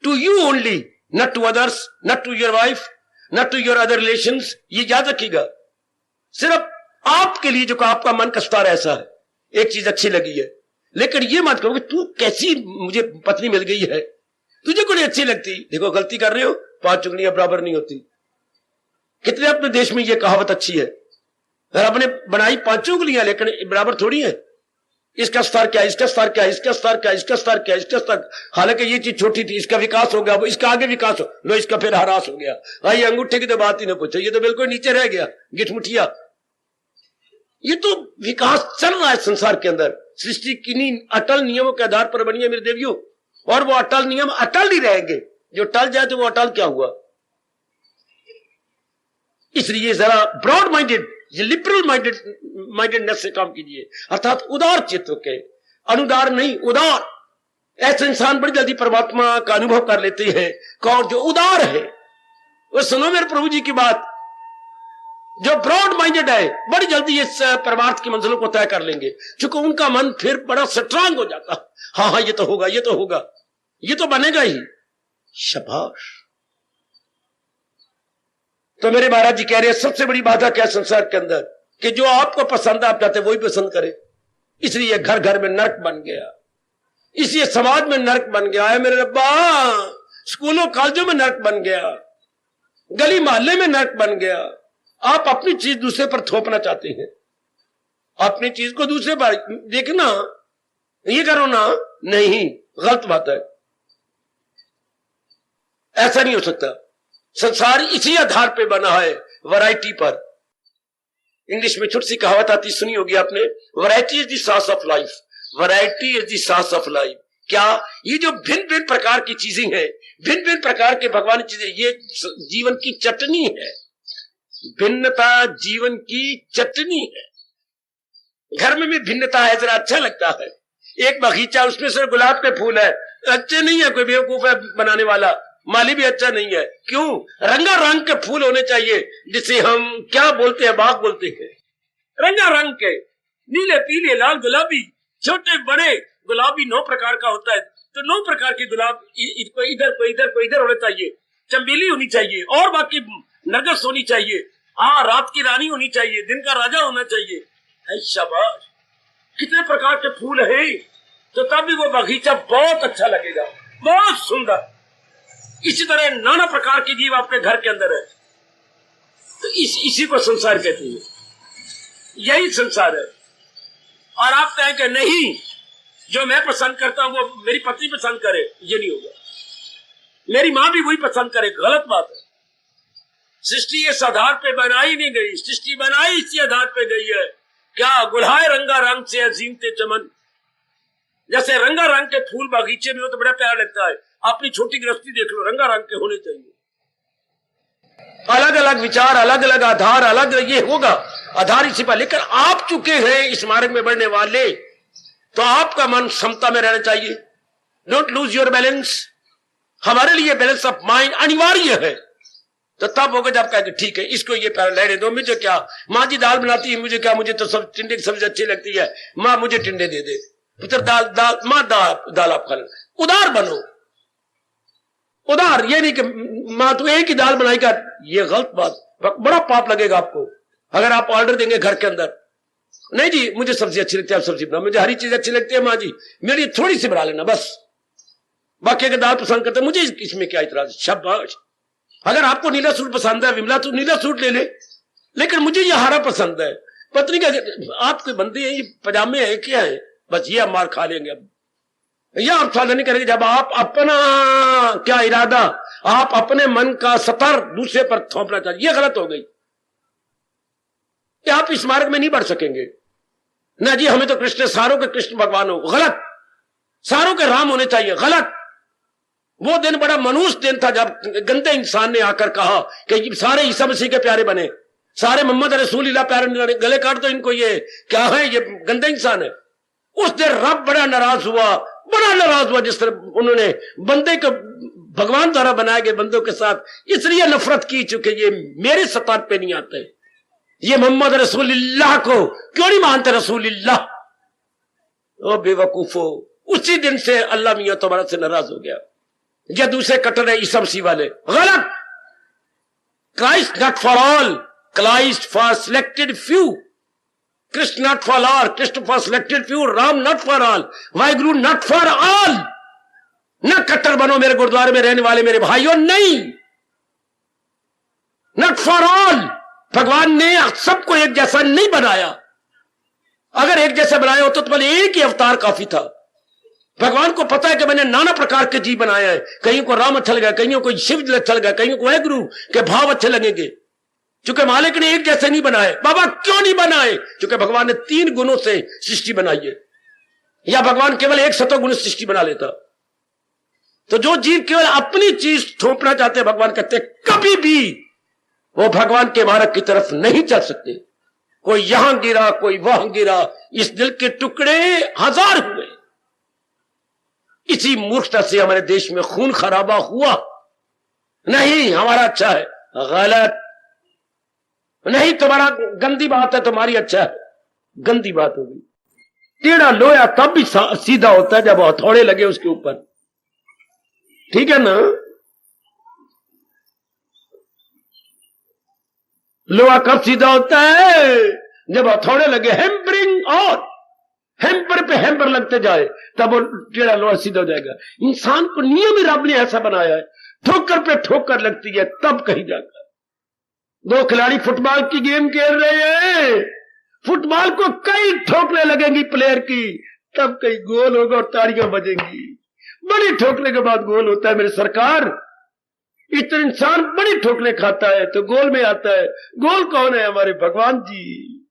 S2: to you only, not to others, not to your wife, not to your other relations. ये याद रखिएगा, सिर्फ आपके लिए जो आपका मन का स्तर ऐसा है। एक चीज अच्छी लगी है, लेकिन ये मत कहो कि तू कैसी मुझे पत्नी मिल गई है, तुझे कोई अच्छी लगती। देखो गलती कर रहे हो, 5 उंगलियां बराबर नहीं होती। कितने अपने देश में ये कहावत अच्छी है, रब ने बनाई 5 उंगलियां लेकिन बराबर थोड़ी है। इसका स्तर क्या, इसका स्तर क्या, इसका स्तर क्या, इसका स्तर क्या, इसका स्तर, हालांकि ये चीज छोटी थी, इसका विकास हो गया, वो इसका आगे विकास हो लो, इसका फिर ह्रास हो गया। भाई अंगूठे की तो बात ही ना पूछो, ये तो बिल्कुल नीचे रह गया, गिठमुठिया। ये तो विकास चल रहा है संसार के अंदर। सृष्टि किन्हीं अटल नियमों के आधार पर बनी है मेरे देवियों, और वो अटल नियम अटल ही रहेंगे। जो टल जाए तो वो अटल क्या हुआ। इसलिए जरा ब्रॉड माइंडेड ये लिबरल माइंडेडनेस से काम कीजिए, अर्थात उदार चित्त के, अनुदार नहीं, उदार। ऐसे इंसान बड़ी जल्दी परमात्मा का अनुभव कर लेते हैं। कौन? जो उदार है। वो सुनो मेरे प्रभु जी की बात, जो ब्रॉड माइंडेड है बड़ी जल्दी इस परमार्थ की मंजिलों को तय कर लेंगे, क्योंकि उनका मन फिर बड़ा स्ट्रांग हो जाता। हाँ हाँ, ये तो होगा, ये तो होगा, ये तो बनेगा ही। शाबाश। तो मेरे महाराज जी कह रहे हैं सबसे बड़ी बाधा क्या संसार के अंदर, कि जो आपको पसंद है आप चाहते वही पसंद करें। इसलिए घर घर में नरक बन गया, इसलिए समाज में नरक बन गया है मेरे रब्बा, स्कूलों कॉलेजों में नरक बन गया, गली मोहल्ले में नरक बन गया। आप अपनी चीज दूसरे पर थोपना चाहते हैं, अपनी चीज को दूसरे पर देखना, ये करो ना, नहीं, गलत बात है, ऐसा नहीं हो सकता। संसार इसी आधार पे बना है, वैरायटी पर। इंग्लिश में छोटी सी कहावत आती, सुनी होगी आपने, variety is the sauce of life, variety is the sauce of life. क्या? ये जो भिन्न भिन्न प्रकार की चीजें हैं, भिन्न भिन्न प्रकार के भगवान की चीजें, ये जीवन की चटनी है। भिन्नता जीवन की चटनी है। घर में भी भिन्नता है, जरा अच्छा लगता है। एक बगीचा, उसमें सिर्फ गुलाब के फूल है, अच्छे नहीं है, कोई बेवकूफ है बनाने वाला, माली भी अच्छा नहीं है। क्यों? रंगा रंग के फूल होने चाहिए, जिसे हम क्या बोलते हैं, बाग बोलते हैं। रंगा रंग के, नीले पीले लाल गुलाबी, छोटे बड़े गुलाबी 9 प्रकार का होता है। तो 9 प्रकार के गुलाब को इधर होने चाहिए, चंबेली होनी चाहिए, और बाकी नरगिस होनी चाहिए। हाँ, रात की रानी होनी चाहिए, दिन का राजा होना चाहिए। शाबाश, कितने प्रकार के फूल है, तो तब भी वो बगीचा बहुत अच्छा लगेगा, बहुत सुंदर। इसी तरह नाना प्रकार के जीव आपके घर के अंदर है, तो इसी को संसार कहते हैं, यही संसार है। और आप कहें कि नहीं, जो मैं पसंद करता हूं वो मेरी पत्नी पसंद करे, ये नहीं होगा, मेरी मां भी वही पसंद करे, गलत बात है। सृष्टि इस आधार पे बनाई नहीं गई, सृष्टि बनाई इसी आधार पे गई है। क्या? गुल्हाए रंगा रंग से अजीमते चमन। जैसे रंगा रंग के फूल बगीचे में हो तो बड़ा प्यारा लगता है। अपनी छोटी गृहस्थी देख लो, रंगा रंग के होने चाहिए। अलग अलग विचार, अलग अलग आधार, अलग ये होगा आधार इसी पर। लेकिन आप चुके हैं इस मार्ग में बढ़ने वाले, तो आपका मन समता में रहना चाहिए। Don't lose your balance. हमारे लिए बैलेंस ऑफ माइंड अनिवार्य है। तो तब होगा जब कहेंगे ठीक है, इसको ये पैर लेने दो, मुझे क्या, माँ जी दाल बनाती है, मुझे क्या, मुझे तो सब टिंडे की सब्जी अच्छी लगती है, माँ मुझे टिंडे दे दे, पुत्र दाल माँ दाल आप खा लो। उदार बनो, उदार। ये नहीं कि माँ तू एक ही दाल बनाई कर, ये गलत बात, बड़ा पाप लगेगा आपको। अगर आप ऑर्डर देंगे घर के अंदर, नहीं जी मुझे सब्जी अच्छी लगती है, आप सब्जी बनाओ, मुझे हरी चीज अच्छी लगती है माँ जी, मेरी थोड़ी सी बना लेना बस, बाकी अगर दाल पसंद करते मुझे इसमें क्या इतराज। शाबाश। अगर आपको नीला सूट पसंद है विमला, तो नीला सूट ले ले, लेकिन मुझे ये हरा पसंद है। पत्नी का, आपके बंदे हैं, ये पजामे है, क्या है, बस ये हम मार खा लेंगे। अब यह आप फायदा नहीं करेंगे जब आप अपना क्या इरादा, आप अपने मन का सतर दूसरे पर थोपना चाहिए, ये गलत हो गई। आप इस मार्ग में नहीं बढ़ सकेंगे ना जी। हमें तो कृष्ण, सारों के कृष्ण भगवान हो, गलत। सारों के राम होने चाहिए, गलत। वो दिन बड़ा मनुष्य दिन था जब गंदे इंसान ने आकर कहा कि सारे ईसा मसीह के प्यारे बने, सारे मोहम्मद रसूलुल्लाह प्यारे, गले काट दो इनको, ये क्या है, ये गंदे इंसान है। उस दिन रब बड़ा नाराज हुआ, जिस तरह उन्होंने बंदे को भगवान द्वारा बनाए गए बंदों के साथ इसलिए नफरत की, चुके ये मेरे सतार पे नहीं आते, ये मोहम्मद रसूलुल्लाह को क्यों नहीं मानते रसूलुल्लाह। ओ बेवकूफो, उसी दिन से अल्लाह मियां तुम्हारा से नाराज हो गया। या दूसरे कट्टर है ईसा मसीह वाले, गलत। Christ not for all, Christ for selected few, Krishna not for all, Krishna for selected few, Ram not for all, Waheguru not for all. न कट्टर बनो मेरे गुरुद्वारे में रहने वाले मेरे भाइयों, नहीं, नॉट फॉर ऑल। भगवान ने सबको एक जैसा नहीं बनाया। अगर एक जैसा बनाया होता तो पहले एक ही अवतार काफी था। भगवान को पता है कि मैंने नाना प्रकार के जीव बनाए हैं, कहीं को राम अच्छा लगा, कहीं को शिव अच्छा लगा, कहीं को वाहिगुरु के भाव अच्छे लगेंगे, क्योंकि मालिक ने एक जैसे नहीं बनाए। बाबा क्यों नहीं बनाए? क्योंकि भगवान ने 3 गुणों से सृष्टि बनाई है, या भगवान केवल एक सतोगुण सृष्टि बना लेता। तो जो जीव केवल अपनी चीज थोपना चाहते, भगवान कहते कभी भी वो भगवान के मार्ग की तरफ नहीं चल सकते। कोई यहां गिरा, कोई वहां गिरा, इस दिल के टुकड़े हजार हुए। इसी मूर्खता से हमारे देश में खून खराबा हुआ। नहीं हमारा अच्छा है, गलत। नहीं तुम्हारा गंदी बात है, तुम्हारी अच्छा है, गंदी बात होगी। टेढ़ा लोया तब भी सीधा होता है जब हथौड़े लगे उसके ऊपर, ठीक है ना। लोहा कब सीधा होता है? जब हथौड़े लगे, हैम्परिंग, और हैम्पर पे हैम्पर लगते जाए तब वो टेढ़ा लोहा सीधा हो जाएगा। इंसान को नियम ही रब ने ऐसा बनाया है, ठोकर पे ठोकर लगती है तब कहीं जाकर। दो खिलाड़ी फुटबॉल की गेम खेल रहे हैं, फुटबॉल को कई ठोकरे लगेंगी प्लेयर की, तब कहीं गोल होगा और ताड़ियां बजेंगी। बड़ी ठोकरे के बाद गोल होता है मेरे सरकार। इतना इंसान बड़ी ठोकरे खाता है तो गोल में आता है। गोल कौन है? हमारे भगवान जी,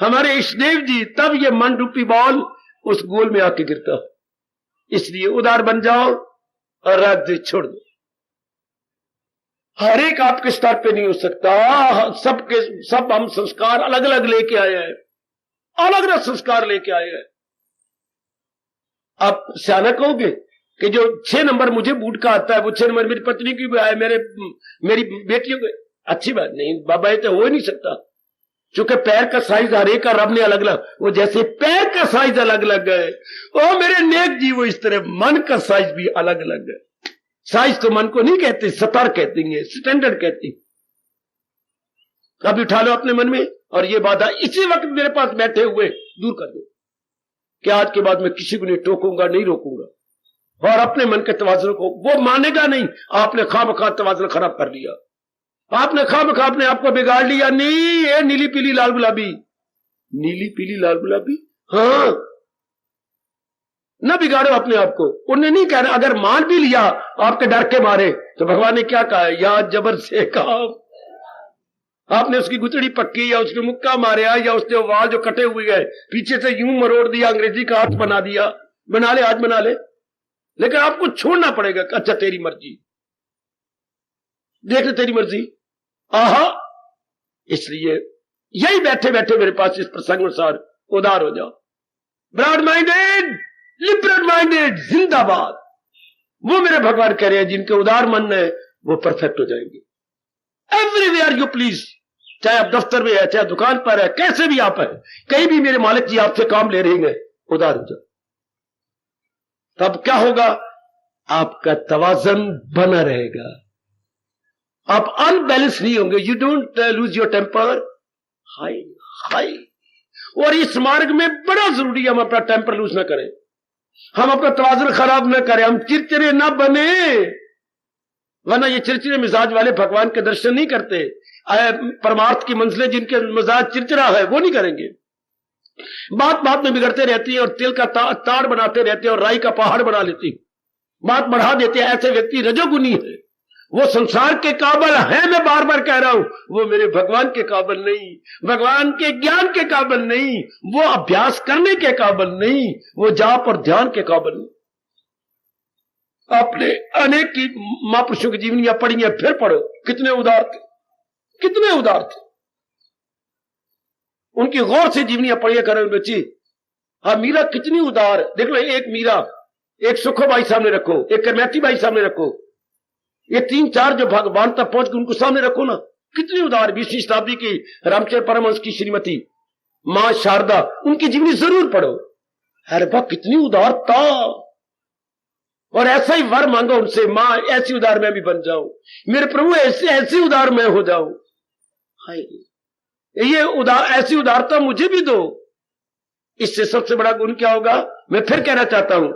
S2: हमारे इष्टदेव जी। तब ये मन रूपी बॉल उस गोल में आके गिरता। इसलिए उदार बन जाओ और राग छोड़ दो। हर एक आपके स्तर पे नहीं हो सकता। सबके सब हम संस्कार अलग अलग लेके आए हैं, अलग अलग संस्कार लेके आए हैं। आप सियाना कहोगे कि जो 6 नंबर मुझे बूट का आता है वो 6 नंबर मेरी पत्नी की भी आए, मेरी बेटियों को। अच्छी बात नहीं बाबा, ये तो हो ही नहीं सकता, क्योंकि पैर का साइज हर एक का रब ने अलग अलग, वो जैसे पैर का साइज अलग अलग है, ओ मेरे नेक जी, वो इस तरह मन का साइज भी अलग अलग है। साइज तो मन को नहीं कहते, सतर कहते हैं, स्टैंडर्ड कहते हैं। कभी उठा लो अपने मन में और ये बाधा इसी वक्त मेरे पास बैठे हुए दूर कर दो कि आज के बाद मैं किसी को नहीं टोकूंगा, नहीं रोकूंगा। और अपने मन के तवाज़ुन को वो मानेगा नहीं। आपने खामखा तवाज़ुन खराब कर लिया, आपने खामखा अपने आप को बिगाड़ लिया। नहीं, ये नीली पीली लाल गुलाबी, नीली पीली लाल गुलाबी, हाँ न बिगाड़ो अपने आप को। उन्हें नहीं कहना, अगर मान भी लिया आपके डर के मारे तो भगवान ने क्या कहा? या जबर से कहा। आपने उसकी गुतड़ी पक्की या उसके मुक्का मारा या उसके वाल जो कटे हुए गए पीछे से यूं मरोड़ दिया, अंग्रेजी का हाथ बना दिया, बना ले आज बना ले, लेकिन आपको छोड़ना पड़ेगा। अच्छा तेरी मर्जी, देख ले तेरी मर्जी, आहा। इसलिए यही बैठे बैठे मेरे पास इस प्रसंग अनुसार उदार हो जाओ। ब्रॉड माइंडेड, लिबरल माइंडेड, जिंदाबाद। वो मेरे भगवान कह रहे हैं जिनके उदार मन है वो परफेक्ट हो जाएंगे। एवरीवेयर यू प्लीज, चाहे आप दफ्तर में है, चाहे दुकान पर है, कैसे भी आप है, कहीं भी मेरे मालिक जी आपसे काम ले रहे हैं, उदार हो जाओ। तब क्या होगा? आपका तवाज़ुन बना रहेगा, आप अनबैलेंस नहीं होंगे। You don't lose your temper. High high. और इस मार्ग में बड़ा जरूरी है हम अपना टेम्पर लूज ना करें, हम अपना तवाज़ुन खराब ना करें, हम चिड़चिड़े ना बने, वरना ये चिड़चिड़े मिजाज वाले भगवान के दर्शन नहीं करते। परमार्थ की मंजिलें जिनके मिजाज चिड़चिड़ा है वो नहीं करेंगे। बात बात में बिगड़ते रहती है और तिल का ताड़ बनाते रहते हैं और राई का पहाड़ बना लेती, बात बढ़ा देते हैं। ऐसे व्यक्ति रजोगुनी है, वो संसार के काबिल है, मैं बार बार कह रहा हूं, वो मेरे भगवान के काबिल नहीं, भगवान के ज्ञान के काबिल नहीं, वो अभ्यास करने के काबिल नहीं, वो जाप और ध्यान के काबिल नहीं। आपने अनेक की महापुरुषों की जीवनियां पढ़ी हैं, फिर पढ़ो, कितने उदार थे, कितने उदार थे। उनकी गौर से जीवनियां पढ़िए करें बच्ची। हाँ, मीरा कितनी उदार। देख लो, एक मीरा, एक सुखो बाई सामने रखो, एक करमैती बाई सामने रखो, ये 3-4 जो भगवान तक पहुंच गए उनको सामने रखो ना, कितनी उदार। 20वीं शताब्दी की रामचंद्र परमहंस की श्रीमती मां शारदा, उनकी जीवनी जरूर पढ़ो। अरे वाह, कितनी उदार था। और ऐसा ही वर मांगो उनसे, मां ऐसी उदार मैं भी बन जाऊं, मेरे प्रभु ऐसे ऐसी उदार मैं हो जाऊं। हाय, ये उदार, ऐसी उदारता मुझे भी दो। इससे सबसे बड़ा गुण क्या होगा? मैं फिर कहना चाहता हूं,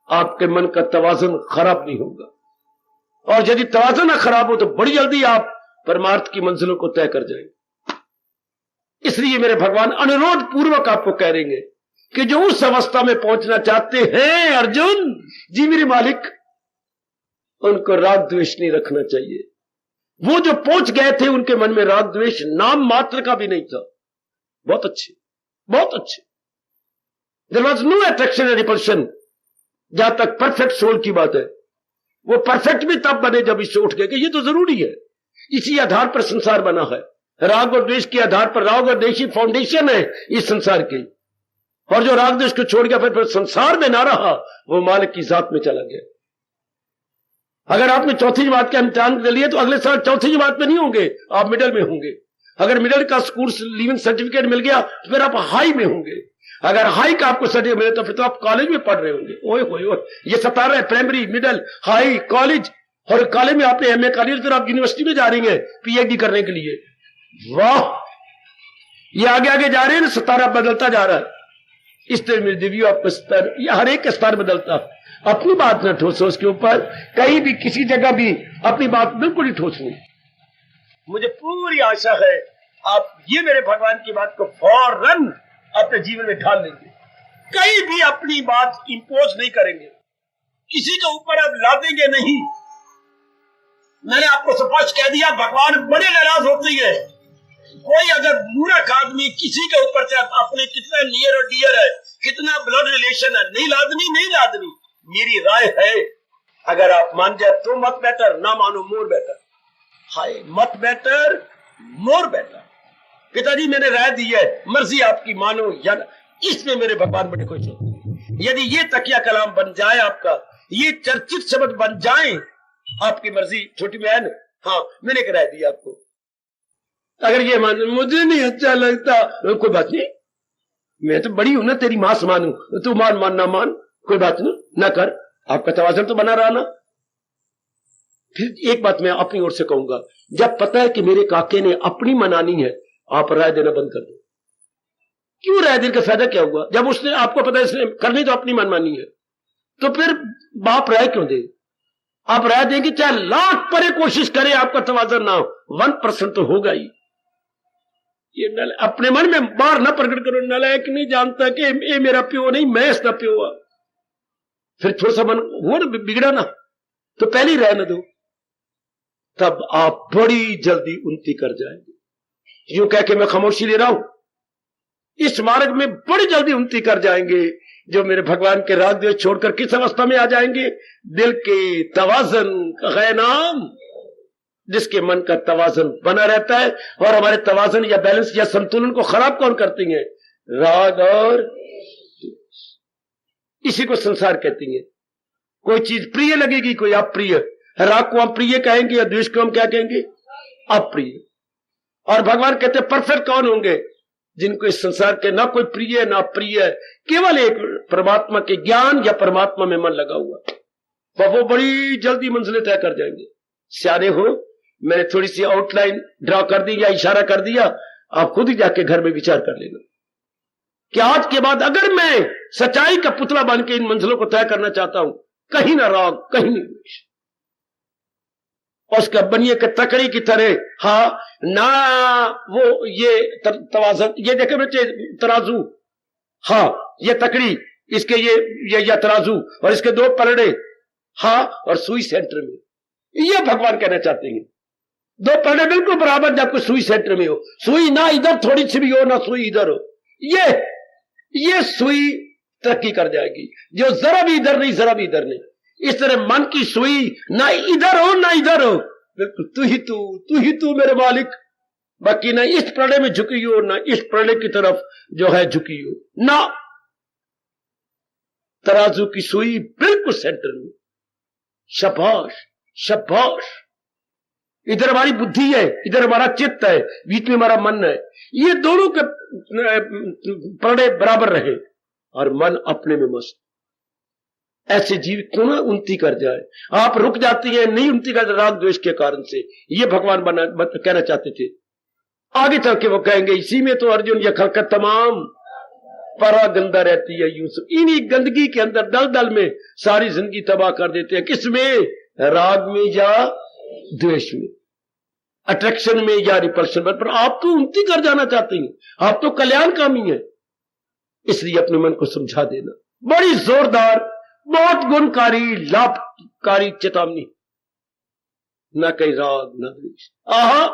S2: आपके मन का तवाज़ुन खराब नहीं होगा। और यदि तवाज़ुन ना खराब हो तो बड़ी जल्दी आप परमार्थ की मंजिलों को तय कर जाएंगे। इसलिए मेरे भगवान अनुरोध पूर्वक आपको कह देंगे कि जो उस अवस्था में पहुंचना चाहते हैं अर्जुन जी मेरे मालिक, उनको राग द्वेष नहीं रखना चाहिए। वो जो पहुंच गए थे उनके मन में राग द्वेष नाम मात्र का भी नहीं था। बहुत अच्छे, बहुत अच्छे। There was no attraction and repulsion. जहां तक परफेक्ट सोल की बात है, वो परफेक्ट भी तब बने जब इससे उठ गए कि ये तो जरूरी है, इसी आधार पर संसार बना है। राग और द्वेष के आधार पर, राग और द्वेष फाउंडेशन है इस संसार की, और जो राग द्वेष को छोड़ गया फिर संसार में ना रहा, वो मालिक की जात में चला गया। अगर आपने चौथी जमात का इम्तिहान दे लिए तो अगले साल चौथी जमात में नहीं होंगे, आप मिडिल में होंगे। अगर मिडिल का कोर्स लीविंग सर्टिफिकेट मिल गया तो फिर आप हाई में होंगे। अगर हाई का आपको सर्टिफिकेट मिले तो फिर तो आप कॉलेज में पढ़ रहे होंगे। ओए होए ओए, ये 17 है, प्राइमरी, मिडिल, हाई, कॉलेज, और कॉलेज में आपने एमए कर लिया, फिर आप यूनिवर्सिटी में जा रही हैं पीएचडी करने के लिए। वाह, ये आगे आगे जा रहे हैं ना, 17 बदलता जा रहा है। इस तरह में दिव्य आपका स्तर, ये हर एक का स्तर बदलता। अपनी बात न ठोसो उसके ऊपर, कहीं भी किसी जगह भी अपनी बात बिल्कुल ही ठोस नहीं। मुझे पूरी आशा है आप ये मेरे भगवान की बात को फौरन अपने जीवन में ढाल लेंगे, कहीं भी अपनी बात इंपोज नहीं करेंगे, किसी के ऊपर आप लादेंगे नहीं। मैंने आपको स्पष्ट कह दिया, भगवान बड़े नाराज होते हैं। कोई अगर मूर्ख आदमी किसी के ऊपर से अपने कितना नियर और डियर है, कितना ब्लड रिलेशन है, नहीं लादनी। मेरी राय है, अगर आप मान जाए तो मत बेटर, ना मानो मोर बेटर। हाय, मत बेटर मोर बेटर। पिताजी मैंने राय दी है, मर्जी आपकी, मानो या ना। इसमें मेरे भगवान बड़े खुश होते हैं। यदि ये तकिया कलाम बन जाए आपका, ये चर्चित शब्द बन जाए, आपकी मर्जी छोटी बहन। हाँ, मैंने एक राय दी आपको, अगर ये मान, मुझे नहीं अच्छा लगता, कोई बात नहीं, मैं तो बड़ी हूं ना, तेरी मां समान हूं, तू मान ना मान, कोई बात नहीं, ना कर, आपका तवाज़ुन तो बना रहा ना। फिर एक बात मैं अपनी ओर से कहूंगा, जब पता है कि मेरे काके ने अपनी मनानी है, आप राय देना बंद कर दो। क्यों राय देने का फायदा क्या हुआ? जब उसने, आपको पता है इसने करनी तो अपनी मनमानी है, तो फिर बाप राय क्यों दे? आप राय देंगे चाहे लाख परे कोशिश करें, आपका तवाज़ुन ना हो, 1% तो होगा ही। ये अपने मन में बार ना प्रकट करो, नालायक नहीं जानता कि ये मेरा प्यो नहीं, मैं इसका प्यो हुआ। फिर थोड़ा सा मन हुआ ना बिगड़ा ना, तो पहले ही रहने दो, तब आप बड़ी जल्दी उन्नति कर जाएंगे। यूं कह के मैं खामोशी ले रहा हूं, इस मार्ग में बड़ी जल्दी उन्नति कर जाएंगे। जो मेरे भगवान के राग द्वेष छोड़कर किस अवस्था में आ जाएंगे? दिल के तवाज़ुन का है नाम, जिसके मन का तवाज़ुन बना रहता है। और हमारे तवाज़ुन या बैलेंस या संतुलन को खराब कौन करती है? राग और इसी को संसार कहती है। कोई चीज प्रिय लगेगी, कोई अप्रिय। राग को हम प्रिय कहेंगे या द्वेष को हम क्या कहेंगे? अप्रिय। और भगवान कहते हैं परफेक्ट कौन होंगे? जिनको इस संसार के ना कोई प्रिय ना अप्रिय है, केवल एक परमात्मा के ज्ञान या परमात्मा में मन लगा हुआ, तो वो बड़ी जल्दी मंजिलें तय कर जाएंगे। सियाने हो, मैंने थोड़ी सी आउटलाइन ड्रॉ कर दी या इशारा कर दिया, आप खुद ही जाके घर में विचार कर लेना कि आज के बाद अगर मैं सच्चाई का पुतला बन के इन मंजिलों को तय करना चाहता हूं, कहीं ना राग, कहीं नहीं द्वेष, और उसका बनिए के तकड़ी की तरह, हाँ ना वो ये तवाज़ुन, ये देखे बच्चे तराजू, हाँ ये तकड़ी, इसके ये तराजू, और इसके दो पलड़े, हाँ, और सुई सेंटर में। ये भगवान कहना चाहते हैं, दो पलड़े बिल्कुल बराबर, जब कोई सुई सेंटर में हो, सुई ना इधर थोड़ी सी भी हो ना सुई इधर हो, ये सुई तरक्की कर जाएगी। जो जरा भी इधर नहीं, जरा भी इधर नहीं। इस तरह मन की सुई ना इधर हो ना इधर हो, बिल्कुल तू ही तू मेरे मालिक, बाकी ना इस प्रलय में झुकी हो ना इस प्रलय की तरफ जो है झुकी हो ना। तराजू की सुई बिल्कुल सेंटर में। शाबाश शाबाश। इधर हमारी बुद्धि है, इधर हमारा चित्त है, बीच में हमारा मन है, ये दोनों के प्रलय बराबर रहे और मन अपने में मस्त। ऐसे जीव क्यों ना उन्नति कर जाए? आप रुक जाती हैं, नहीं उन्नति कर, राग द्वेष के कारण से। ये भगवान कहना चाहते थे। आगे चल के वो कहेंगे, इसी में तो अर्जुन यह खलकत तमाम परा गंदा रहती है, यूसुफ इन्हीं गंदगी के अंदर दल दल में सारी जिंदगी तबाह कर देते हैं। किसमें? राग में या द्वेष में, अट्रैक्शन में या रिपल्शन में। पर आप तो उन्नति कर जाना चाहते हैं, आप तो कल्याणकामी है, इसलिए अपने मन को समझा देना। बड़ी जोरदार, बहुत गुणकारी, लाभकारी चेतावनी। न कहीं राग न द्वेष। आहा,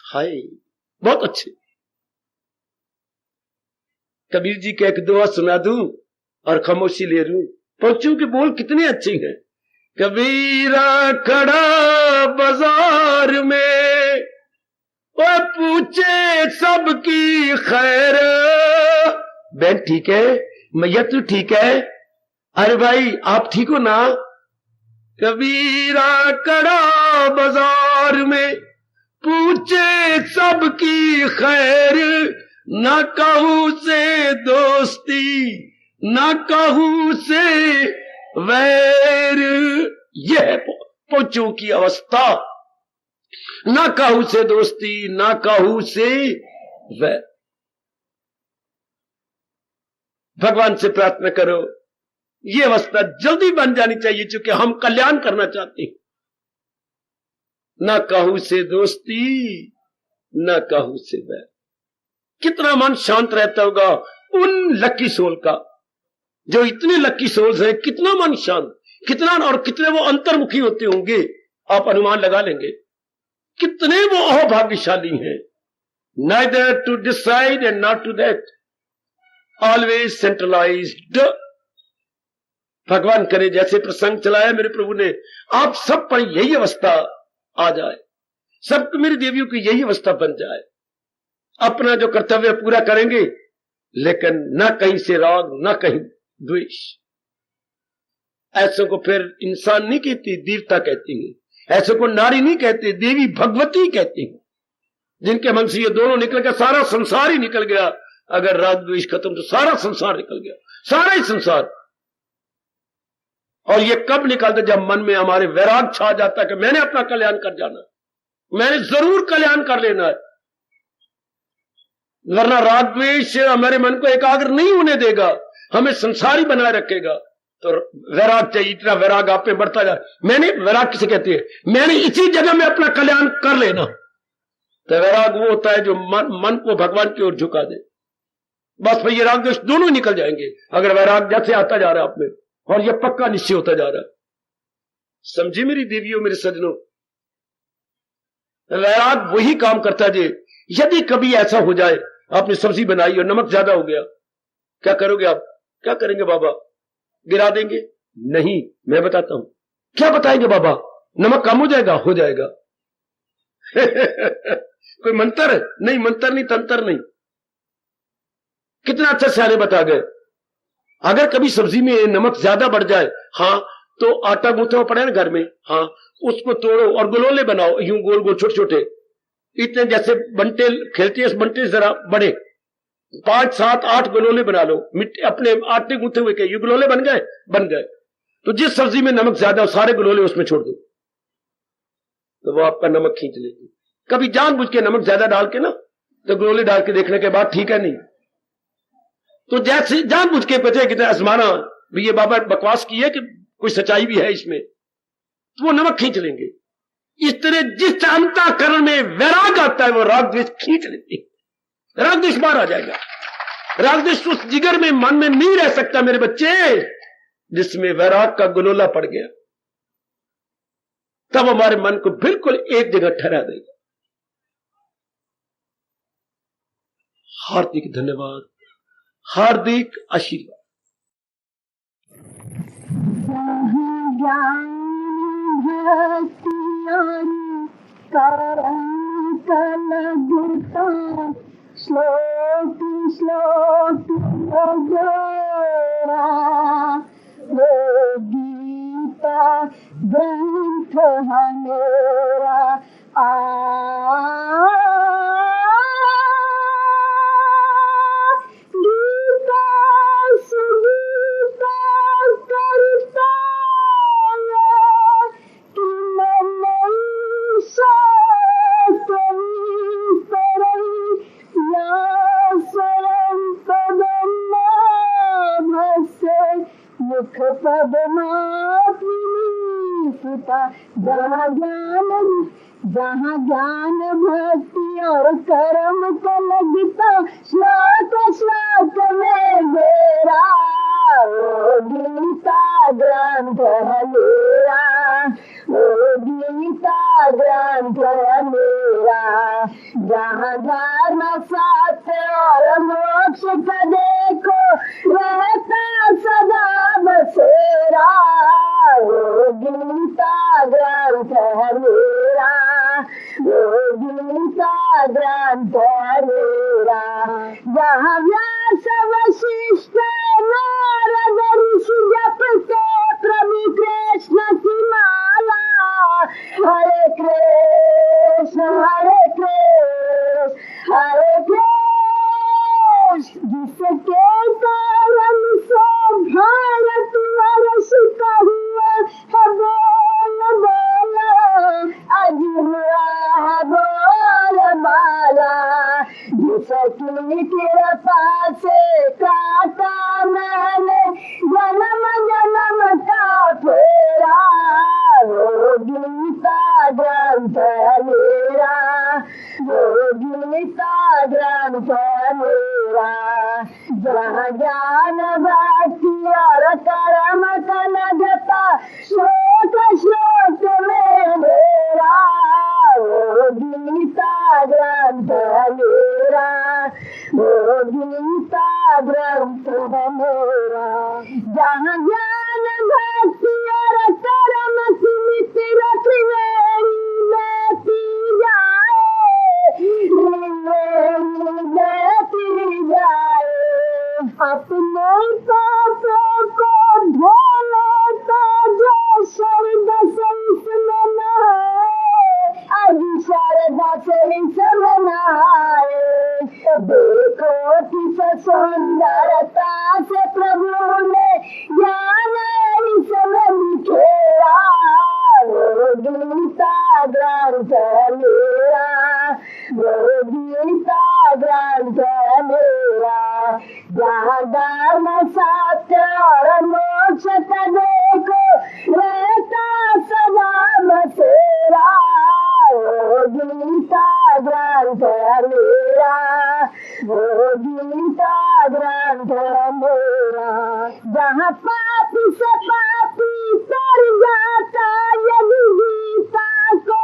S2: हाय, बहुत अच्छे। कबीर जी के एक दुआ सुना दूं और खामोशी ले लूं। पंचों के बोल कितने अच्छे हैं। कबीरा खड़ा बाजार में, वो पूछे सबकी खैर। बहन ठीक है, मैया तू ठीक है, अरे भाई आप ठीक हो ना। कबीरा कड़ा बाजार में पूछे सबकी खैर, न कहूं से दोस्ती न कहूं से वैर। यह है पोचों की अवस्था, न कहूं से दोस्ती न कहूं से वैर। भगवान से प्रार्थना करो ये अवस्था जल्दी बन जानी चाहिए, क्योंकि हम कल्याण करना चाहते हैं। न कहूं से दोस्ती न कहूं से वैर। कितना मन शांत रहता होगा उन लकी सोल का, जो इतने लकी सोल्स हैं, कितना मन शांत, कितना और कितने वो अंतर्मुखी होते होंगे, आप अनुमान लगा लेंगे कितने वो अभाग्यशाली हैं। Neither to decide and not to that, always centralised. भगवान करे जैसे प्रसंग चलाया मेरे प्रभु ने, आप सब पर यही अवस्था आ जाए, सब मेरी देवियों की यही अवस्था बन जाए। अपना जो कर्तव्य पूरा करेंगे, लेकिन न कहीं से राग न कहीं द्वेष। ऐसों को फिर इंसान नहीं कहती, देवता कहती है। ऐसों को नारी नहीं कहते, देवी भगवती कहती है। जिनके मन से ये दोनों निकल गया, सारा संसार ही निकल गया। अगर राग द्वेष खत्म तो सारा संसार निकल गया, सारा ही संसार। और ये कब निकलता? जब मन में हमारे वैराग छा जाता है कि मैंने अपना कल्याण कर जाना, मैंने जरूर कल्याण कर लेना है। वरना राग द्वेष हमारे मन को एकाग्र नहीं होने देगा, हमें संसारी बनाए रखेगा। तो वैराग चाहिए, इतना वैराग आप में बढ़ता जाए। मैंने वैराग किसे कहते हैं? मैंने इसी जगह में अपना कल्याण कर लेना। तो वैराग वो होता है जो मन को भगवान की ओर झुका दे। बस भाई ये राग द्वेष दोनों निकल जाएंगे अगर वैराग जैसे आता जा रहा है आप में, और ये पक्का निश्चय होता जा रहा है। समझे मेरी देवियों, मेरे सज्जनों, वैराग वही काम करता है। यदि कभी ऐसा हो जाए आपने सब्जी बनाई और नमक ज्यादा हो गया, क्या करोगे आप? क्या करेंगे बाबा? गिरा देंगे? नहीं, मैं बताता हूं। क्या बताएंगे बाबा? नमक कम हो जाएगा? हो जाएगा। कोई मंत्र? नहीं, मंत्र नहीं, तंत्र नहीं। कितना अच्छा सियाने बता गए। अगर कभी सब्जी में नमक ज्यादा बढ़ जाए, हाँ, तो आटा गूंथा हुआ पड़ा है ना घर में, हाँ, उसको तोड़ो और गोलोले बनाओ, यूं गोल गोल छोटे छोटे, इतने जैसे बंटे खेलते हैं, बंटे जरा बड़े, 5, 7, 8 गोलोले बना लो, मिट्टी अपने आटे गूंथे हुए के, ये गोलोले बन गए, बन गए। तो जिस सब्जी में नमक ज्यादा हो, सारे गोलोले उसमें छोड़ दो, तो वो आपका नमक खींच लेगी। कभी जानबूझ के नमक ज्यादा डाल के ना, तो गोलोले डाल के देखने के बाद ठीक है नहीं, तो जैसे जानबूझ के बचे कितने आजमाना भी ये बाबा बकवास की है कि कोई सच्चाई भी है इसमें, तो वो नमक खींच लेंगे। इस तरह जिस अंतःकरण में वैराग आता है वो राग द्वेष खींच लेते, राग द्वेष बाहर आ जाएगा। राग द्वेष उस जिगर में, मन में नहीं रह सकता मेरे बच्चे, जिसमें वैराग का गुलोला पड़ गया, तब हमारे मन को बिल्कुल एक जगह ठहरा देगा। हार्दिक धन्यवाद, हार्दिक आशीर्वाद।
S3: श्लोक श्लोक अगोरा वो गीता ग्रंथ हमेरा गीता सुगीता करता मुख पद्मात्मिता, जहाँ ज्ञान भक्ति और कर्म का लगता, श्लोक श्लोक में मेरा गीता ग्रंथ है मेरा, गीता ग्रंथ है मेरा। जहाँ धर्म सत्य और मोक्ष का देखो रहता सदा बसेरा, गीता ग्रंथ है मेरा, गीता व्यास वशिष्ठ नारद ऋषि जपते प्रभु कृष्ण की माला। हरे कृष्ण हरे कृष्ण हरे कृष्ण। जिसके कारण से भारत वर्ष का हुआ है बोल बोला, आज हुआ है बोल माला। जिसकी कृपा से काटा मैंने जन्म जन्म का फेरा, वो गीता ग्रंथ मेरा, वो गीता ग्रंथ मेरा। जहाँ ज्ञान भक्ति और कर्म का लगता श्लोक श्लोक में मेरा, वो गीता ग्रंथ मेरा, वो गीता ग्रंथ मेरा। जहाँ ज्ञान भक्ति और कर्म की मित्र त्रिवेणी लेती जाए, लेती जाए। अपने पापों को धोने तो जो शरद से इसमें नहाए, आज शरद से इसमें नहाए। देखो किस सुंदरता से प्रभु ने ज्ञान इसमें बिखेरा, वो गीता ग्रंथ मेरा, वो गीता ग्रंथ मेरा। जहाँ धर्म सत्य और मोक्ष का देखो रहता सदा बसेरा, वो गीता ग्रंथ मेरा, वो गीता ग्रंथ मेरा। जहाँ पापी से पापी तर जाता यदि गीता को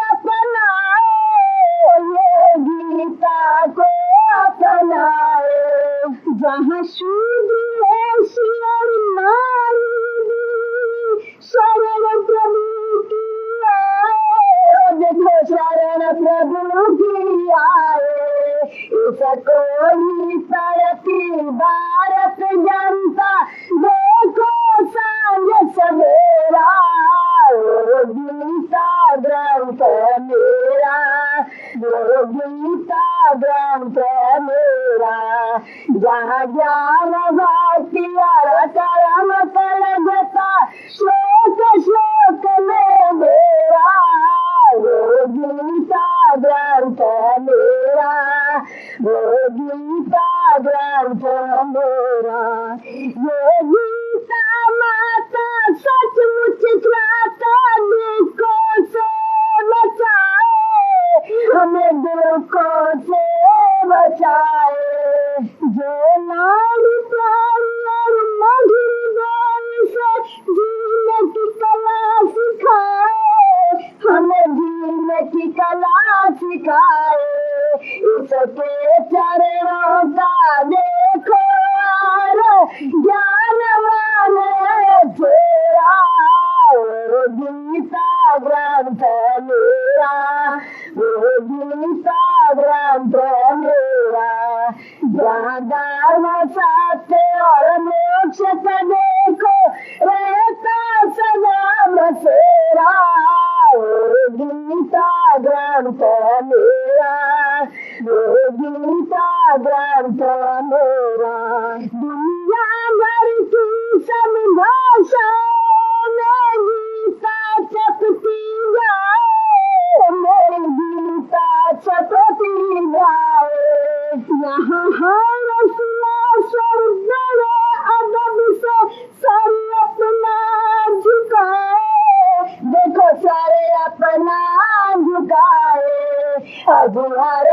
S3: अपनाए, ये गीता को अपनाए। जहाँ शूद्र और नारी शरण प्रभु की आए, देखो शरण प्रभु की आए। इसको ही तरती भारत जनता देखो सांझ सवेरा, वो गीता ग्रंथ मेरा, वो गीता ग्रंथ मेरा। जहाँ ज्ञान भक्ति और कर्म का लगता श्लोक श्लोक में मेरा, वो गीता ग्रंथ मेरा, वो गीता ग्रंथ मेरा। ये गीता माता सचमुच त्राता दुखों से बचाए, हमें दुखों से बचाए। जो नारी प्यारी और मधुर बोल से जीने की कला सिखाए, हमें जीने की कला सिखाए। इसके चरणों का देखो ज्ञानवान तेरा, वो गीता ग्रंथ मेरा, वो गीता ग्रंथ मेरा। जहाँ धर्म सत्य और मोक्ष का देखो रहता सदा बसेरा, वो गीता ग्रंथ मेरा, वो गीता ग्रंथ मेरा। दुनिया भर की सब भाषाओं में गीता छपती जाए, मेरी गीता छपती जाए। यहाँ हर रसलासर बड़े अदब से सर अपना झुकाए, देखो सारे अपना झुकाए। अब हर